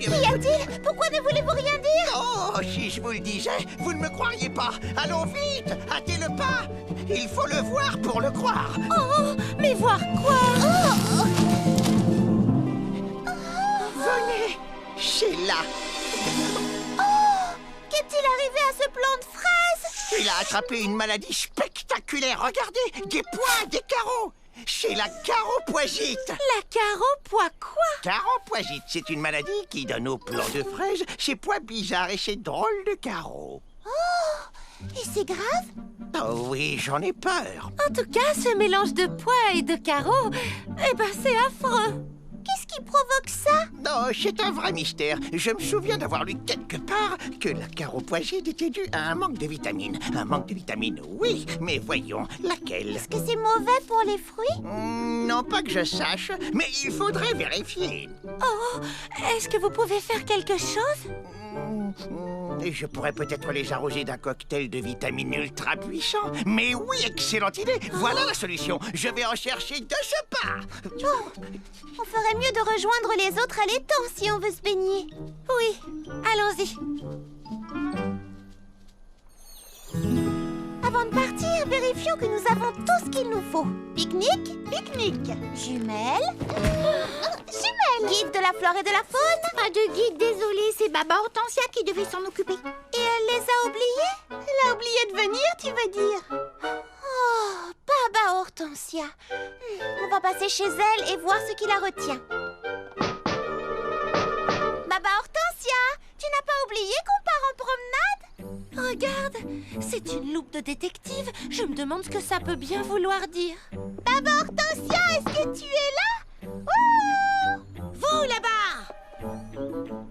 Qu'y a-t-il? Pourquoi ne voulez-vous rien dire? Oh, si je vous le disais, vous ne me croiriez pas. Allons vite, hâtez le pas. Il faut le voir pour le croire. Oh, mais voir quoi? Venez, Sheila. Qu'est-il arrivé à ce plant de fraises? Il a attrapé une maladie spectaculaire. Regardez, des points, des carreaux. C'est la caropoisite. La caropois quoi? Caropoisite, c'est une maladie qui donne aux plants de fraises ces points bizarres et ces drôles de carreaux. Et c'est grave? Oh oui, j'en ai peur. En tout cas, ce mélange de pois et de carreaux, eh ben c'est affreux. Qu'est-ce qui provoque ça? Non, c'est un vrai mystère. Je me souviens d'avoir lu quelque part que la caropoisite était due à un manque de vitamines. Un manque de vitamines, oui, mais voyons, laquelle? Est-ce que c'est mauvais pour les fruits? Non, pas que je sache, mais il faudrait vérifier. Oh, est-ce que vous pouvez faire quelque chose? Je pourrais peut-être les arroser d'un cocktail de vitamines ultra puissant. Mais oui, excellente idée. Voilà la solution. Je vais en chercher de ce pas. On ferait mieux de rejoindre les autres à l'étang si on veut se baigner. Oui, allons-y. Avant de partir, vérifions que nous avons tout ce qu'il nous faut. Pique-nique? Pique-nique. Jumelles? Jumelles. Guide de la flore et de la faune? Pas de guide, désolé, c'est Baba Hortensia qui devait s'en occuper. Et elle les a oubliés? Elle a oublié de venir, tu veux dire? Oh, Baba Hortensia. On va passer chez elle et voir ce qui la retient. Baba Hortensia, tu n'as pas oublié qu'on part en promenade? Regarde, c'est une loupe de détective. Je me demande ce que ça peut bien vouloir dire. Baba Hortensia, est-ce que tu es là? Oh! Vous, là-bas!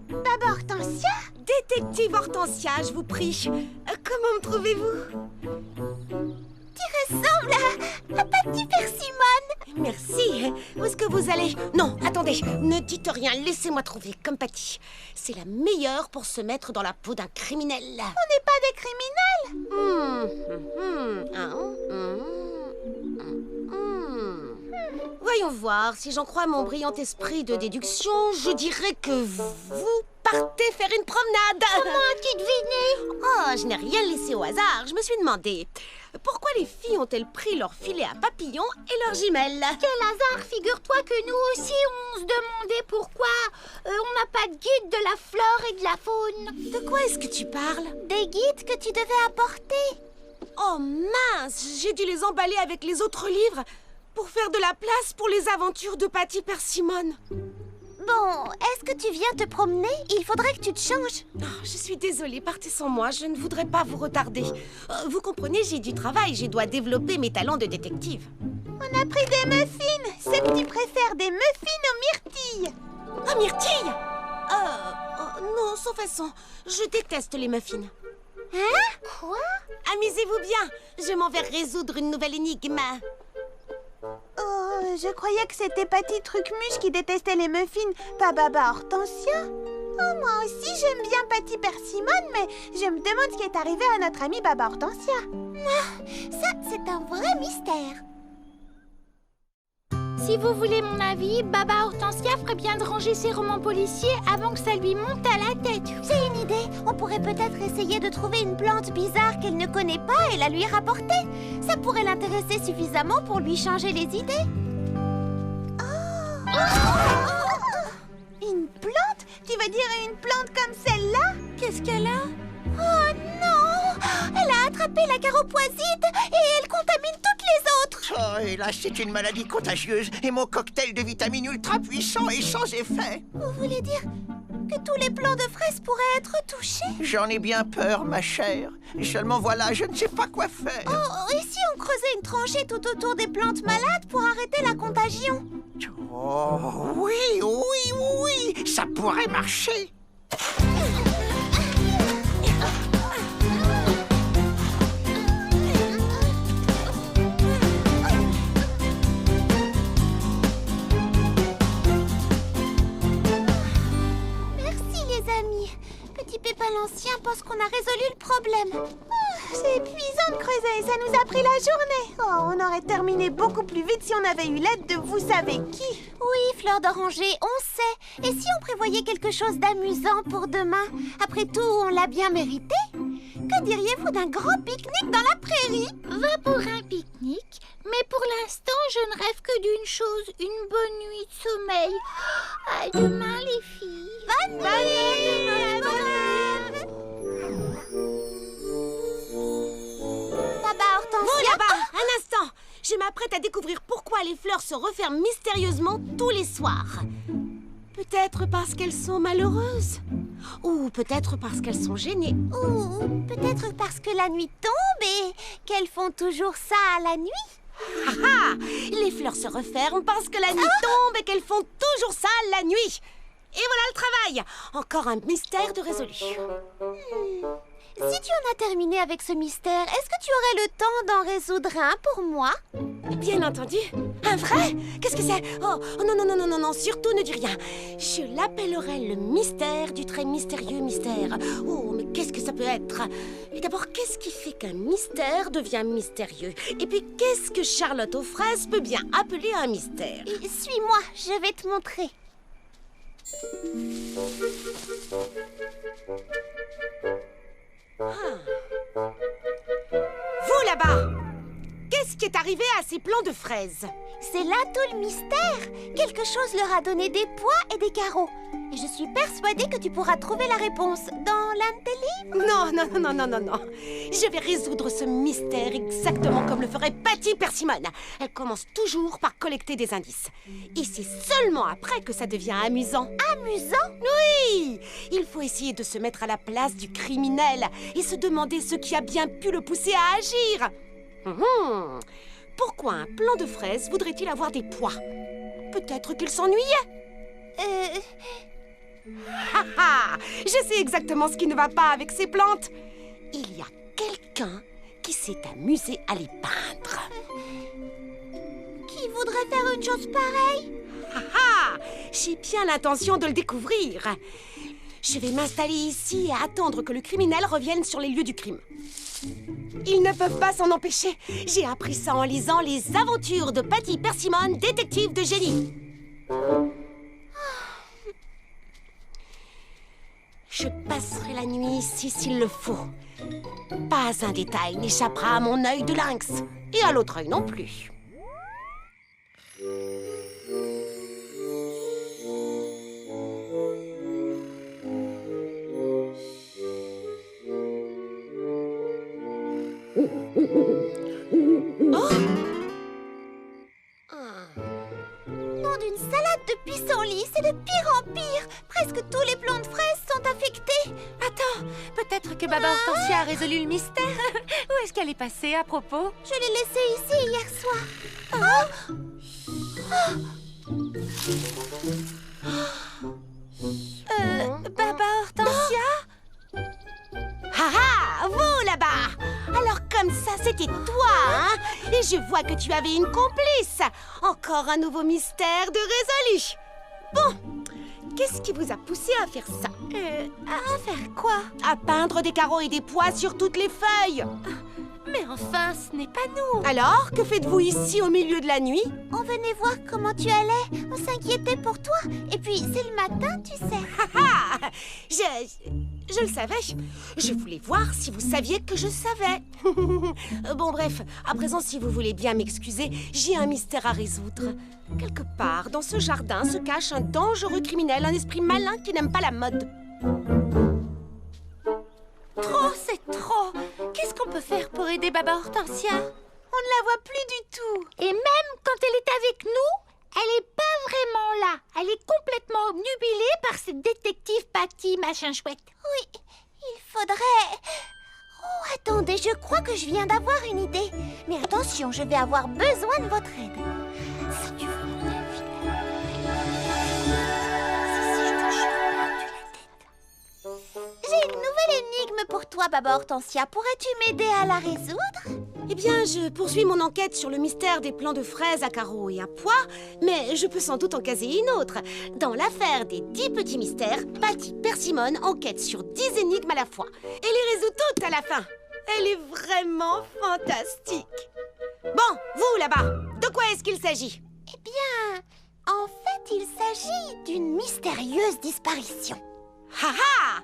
Baba Hortensia? Détective Hortensia, je vous prie. Comment me trouvez-vous? Tu ressembles à Patty Persimone. Merci. Où est-ce que vous allez? Non, attendez, ne dites rien, laissez-moi trouver, comme Patty. C'est la meilleure pour se mettre dans la peau d'un criminel. On n'est pas des criminels. Voyons voir, si j'en crois mon brillant esprit de déduction, je dirais que vous partez faire une promenade. Comment as-tu deviné? Oh, je n'ai rien laissé au hasard. Je me suis demandé, pourquoi les filles ont-elles pris leur filet à papillons et leurs jumelles? Quel hasard, figure-toi que nous aussi on se demandait pourquoi on n'a pas de guide de la flore et de la faune. De quoi est-ce que tu parles? Des guides que tu devais apporter. Oh mince, j'ai dû les emballer avec les autres livres pour faire de la place pour les aventures de Patty Persimmon. Bon, est-ce que tu viens te promener? Il faudrait que tu te changes. Oh, je suis désolée, partez sans moi, je ne voudrais pas vous retarder. Vous comprenez, j'ai du travail, je dois développer mes talents de détective. On a pris des muffins. C'est que tu préfères des muffins aux myrtilles. Ah, myrtille! Non, sans façon, je déteste les muffins. Hein? Quoi? Amusez-vous bien, je m'en vais résoudre une nouvelle énigme. Oh, je croyais que c'était Patty Trucmuche qui détestait les muffins, pas Baba Hortensia. Oh, moi aussi j'aime bien Patty Persimmon, mais je me demande ce qui est arrivé à notre amie Baba Hortensia. Ça, c'est un vrai mystère. Si vous voulez mon avis, Baba Hortensia ferait bien de ranger ses romans policiers avant que ça lui monte à la tête. J'ai une idée. On pourrait peut-être essayer de trouver une plante bizarre qu'elle ne connaît pas et la lui rapporter. Ça pourrait l'intéresser suffisamment pour lui changer les idées. Une plante? Tu veux dire une plante comme celle-là? Qu'est-ce qu'elle a? Oh non! Elle a attrapé la caropoisite et elle contamine toutes les autres. Oh, et là, c'est une maladie contagieuse et mon cocktail de vitamines ultra puissant est sans effet. Vous voulez dire que tous les plants de fraises pourraient être touchés? J'en ai bien peur, ma chère. Seulement voilà, je ne sais pas quoi faire. Oh, et si on creusait une tranchée tout autour des plantes malades pour arrêter la contagion? Oh, oui, oui, oui, ça pourrait marcher. Merci les amis. Petit Pépin l'Ancien pense qu'on a résolu le problème. C'est épuisant de creuser, ça nous a pris la journée. Oh, on aurait terminé beaucoup plus vite si on avait eu l'aide de vous savez qui. Oui, Fleur d'Oranger, on sait. Et si on prévoyait quelque chose d'amusant pour demain? Après tout, on l'a bien mérité. Que diriez-vous d'un grand pique-nique dans la prairie? Va pour un pique-nique, mais pour l'instant, je ne rêve que d'une chose, une bonne nuit de sommeil. À demain, les filles. Bonne nuit! Baba Hortensia. Vous là-bas, un instant. Je m'apprête à découvrir pourquoi les fleurs se referment mystérieusement tous les soirs. Peut-être parce qu'elles sont malheureuses. Ou peut-être parce qu'elles sont gênées. Ou peut-être parce que la nuit tombe et qu'elles font toujours ça à la nuit. Ah ah! Les fleurs se referment parce que la nuit tombe et qu'elles font toujours ça la nuit. Et voilà le travail. Encore un mystère de résolu. Si tu en as terminé avec ce mystère, est-ce que tu aurais le temps d'en résoudre un pour moi? Bien entendu. Un vrai? Qu'est-ce que c'est? Oh non, non, non, non, non, non, surtout ne dis rien. Je l'appellerai le mystère du très mystérieux mystère. Oh, mais qu'est-ce que ça peut être? Et d'abord, qu'est-ce qui fait qu'un mystère devient mystérieux? Et puis, qu'est-ce que Charlotte aux fraises peut bien appeler un mystère? Suis-moi, je vais te montrer. Vous là-bas! Qu'est-ce qui est arrivé à ces plants de fraises? C'est là tout le mystère. Quelque chose leur a donné des pois et des carreaux. Et je suis persuadée que tu pourras trouver la réponse dans l'un de tes livres. Non, non, non, non, non, non, non. Je vais résoudre ce mystère exactement comme le ferait Patty Persimmon. Elle commence toujours par collecter des indices. Et c'est seulement après que ça devient amusant. Amusant? Oui! Il faut essayer de se mettre à la place du criminel et se demander ce qui a bien pu le pousser à agir. Pourquoi un plant de fraises voudrait-il avoir des pois? Peut-être qu'il s'ennuyait. Ha ha! Je sais exactement ce qui ne va pas avec ces plantes. Il y a quelqu'un qui s'est amusé à les peindre. Qui voudrait faire une chose pareille? Ha ha! J'ai bien l'intention de le découvrir. Je vais m'installer ici et attendre que le criminel revienne sur les lieux du crime. Ils ne peuvent pas s'en empêcher. J'ai appris ça en lisant Les aventures de Patty Persimmon, détective de génie. Je passerai la nuit ici s'il le faut. Pas un détail n'échappera à mon œil de lynx. Et à l'autre œil non plus. Nom d'une salade de pissenlit, c'est de pire en pire. Presque tous les plants de fraises sont affectés. Attends, peut-être que Baba Hortensia a résolu le mystère. Où est-ce qu'elle est passée à propos? Je l'ai laissée ici hier soir. Baba Hortensia? Ah ah, vous là-bas! Alors comme ça, c'était toi, hein? Et je vois que tu avais une complice. Encore un nouveau mystère de résolu. Bon, qu'est-ce qui vous a poussé à faire ça? À faire quoi? À peindre des carreaux et des pois sur toutes les feuilles. Mais enfin, ce n'est pas nous. Alors, que faites-vous ici au milieu de la nuit? On venait voir comment tu allais. On s'inquiétait pour toi. Et puis, c'est le matin, tu sais. Ah ah, je le savais. Je voulais voir si vous saviez que je savais. Bon, bref, à présent, si vous voulez bien m'excuser, j'ai un mystère à résoudre. Quelque part, dans ce jardin, se cache un dangereux criminel, un esprit malin qui n'aime pas la mode. Trop, c'est trop. Qu'est-ce qu'on peut faire pour aider Baba Hortensia? On ne la voit plus du tout. Et même quand elle est avec nous, elle n'est pas vraiment là. Elle est complètement obnubilée par cette détective Patty, machin chouette. Oui, il faudrait... Oh, attendez, je crois que je viens d'avoir une idée. Mais attention, je vais avoir besoin de votre aide. Si tu veux mon avis... Si je te jure, tu la tête. J'ai une nouvelle énigme pour toi, Baba Hortensia. Pourrais-tu m'aider à la résoudre? Eh bien, je poursuis mon enquête sur le mystère des plants de fraises à carreaux et à pois, mais je peux sans doute en caser une autre. Dans l'affaire des 10 petits mystères, Patty Persimmon enquête sur 10 énigmes à la fois. Et les résout toutes à la fin. Elle est vraiment fantastique. Bon, vous là-bas, de quoi est-ce qu'il s'agit? Eh bien, en fait, il s'agit d'une mystérieuse disparition. Ha ha!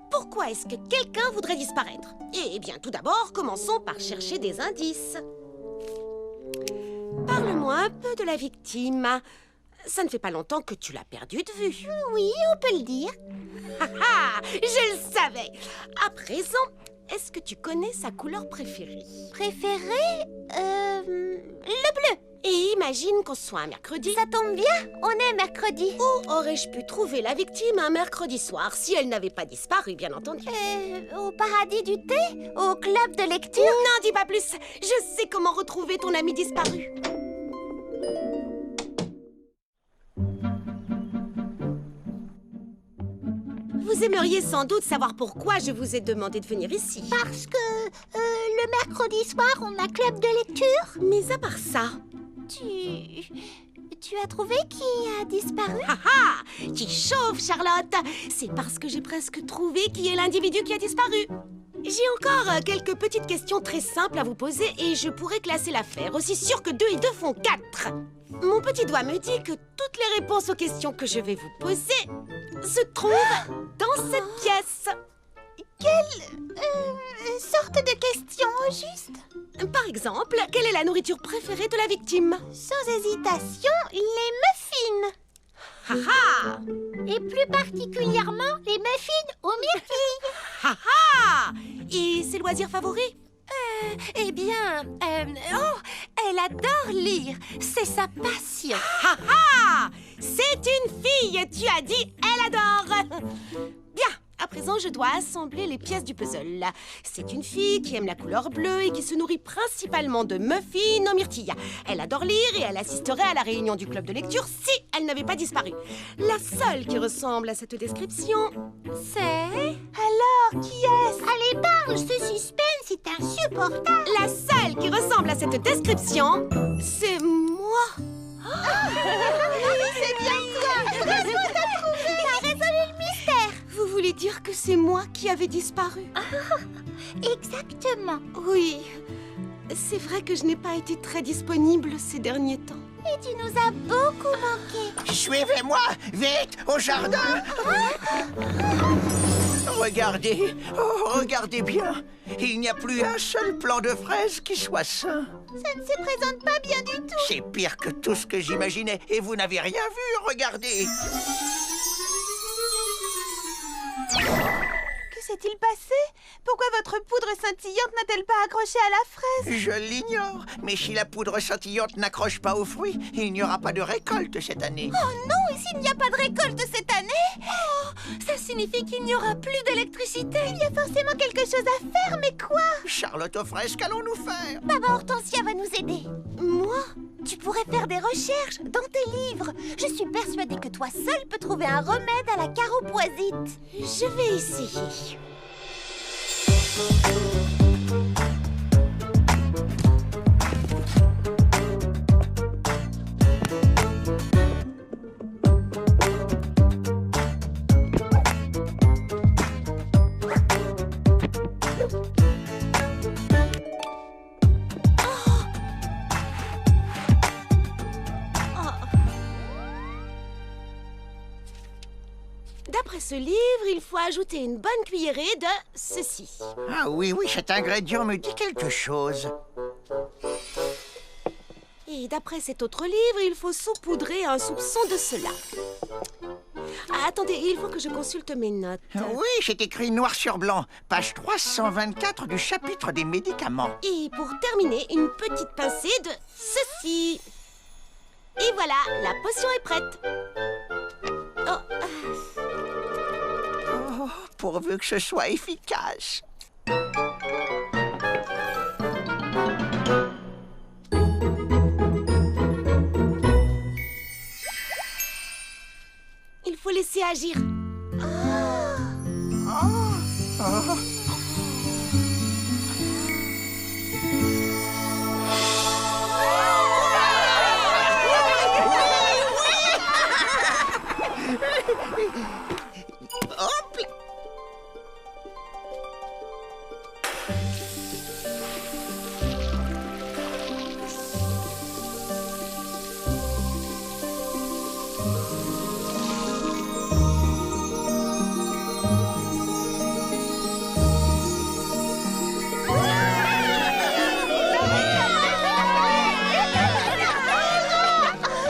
Pourquoi est-ce que quelqu'un voudrait disparaître? Eh bien, tout d'abord, commençons par chercher des indices. Parle-moi un peu de la victime. Ça ne fait pas longtemps que tu l'as perdue de vue. Oui, on peut le dire. Ha ha! Je le savais! À présent, est-ce que tu connais sa couleur préférée? Préféré le bleu. Et imagine qu'on soit un mercredi. Ça tombe bien, on est mercredi. Où aurais-je pu trouver la victime un mercredi soir si elle n'avait pas disparu, bien entendu? Au paradis du thé? Au club de lecture? Non, dis pas plus. Je sais comment retrouver ton ami disparu. Vous aimeriez sans doute savoir pourquoi je vous ai demandé de venir ici. Parce que le mercredi soir, on a club de lecture. Mais à part ça... Tu as trouvé qui a disparu? Ha ha! Tu chauffes, Charlotte! C'est parce que j'ai presque trouvé qui est l'individu qui a disparu. J'ai encore quelques petites questions très simples à vous poser et je pourrais classer l'affaire, aussi sûr que 2 et 2 font 4. Mon petit doigt me dit que toutes les réponses aux questions que je vais vous poser se trouvent dans cette pièce. Quelle sorte de question, au juste? Par exemple, quelle est la nourriture préférée de la victime? Sans hésitation, les muffins. Ha ha! Et plus particulièrement, les muffins aux myrtilles. Ha ha! Et ses loisirs favoris? Eh bien, elle adore lire. C'est sa passion. Ha ha! C'est une fille, tu as dit, elle adore. Bien. À présent, je dois assembler les pièces du puzzle. C'est une fille qui aime la couleur bleue et qui se nourrit principalement de muffins aux myrtilles. Elle adore lire et elle assisterait à la réunion du club de lecture si elle n'avait pas disparu. La seule qui ressemble à cette description, c'est... Alors, qui est-ce? Allez, parle, ce suspense est insupportable. La seule qui ressemble à cette description, c'est moi. C'est bien toi. T'as résolu le mystère. Vous voulez dire que c'est c'est moi qui avais disparu. Exactement. Oui, c'est vrai que je n'ai pas été très disponible ces derniers temps. Et tu nous as beaucoup manqué. Suivez-moi, vite, au jardin. Regardez, oh, regardez bien. Il n'y a plus un seul plant de fraises qui soit sain. Ça ne se présente pas bien du tout. C'est pire que tout ce que j'imaginais. Et vous n'avez rien vu, regardez. Que s'est-il passé? Pourquoi votre poudre scintillante n'a-t-elle pas accroché à la fraise? Je l'ignore. Mais si la poudre scintillante n'accroche pas aux fruits, il n'y aura pas de récolte cette année. Oh non, et s'il n'y a pas de récolte cette année? Oh, ça signifie qu'il n'y aura plus d'électricité. Il y a forcément quelque chose à faire, mais quoi? Charlotte aux fraises, qu'allons-nous faire? Papa Hortensia va nous aider. Moi? Tu pourrais faire des recherches dans tes livres. Je suis persuadée que toi seul peux trouver un remède à la caropoisite. Je vais essayer. D'après ce livre, il faut ajouter une bonne cuillerée de ceci. Ah oui, oui, cet ingrédient me dit quelque chose. Et d'après cet autre livre, il faut saupoudrer un soupçon de cela. Ah, attendez, il faut que je consulte mes notes. Oui, c'est écrit noir sur blanc, page 324 du chapitre des médicaments. Et pour terminer, une petite pincée de ceci. Et voilà, la potion est prête. Oh, pourvu que ce soit efficace. Il faut laisser agir. Hop là.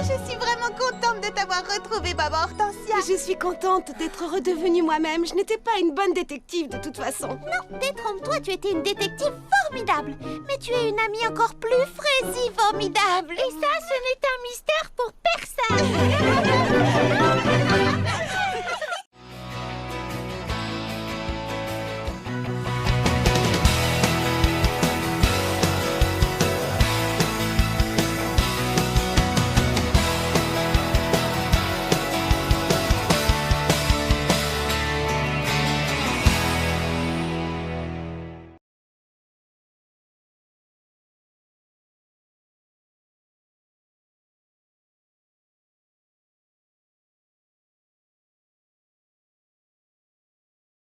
Je suis vraiment contente de t'avoir retrouvée, Baba Hortensia. Je suis contente d'être redevenue moi-même. Je n'étais pas une bonne détective de toute façon. Non, détrompe-toi, tu étais une détective formidable. Mais tu es une amie encore plus fraîsie formidable. Et ça, ce n'est un mystère pour personne.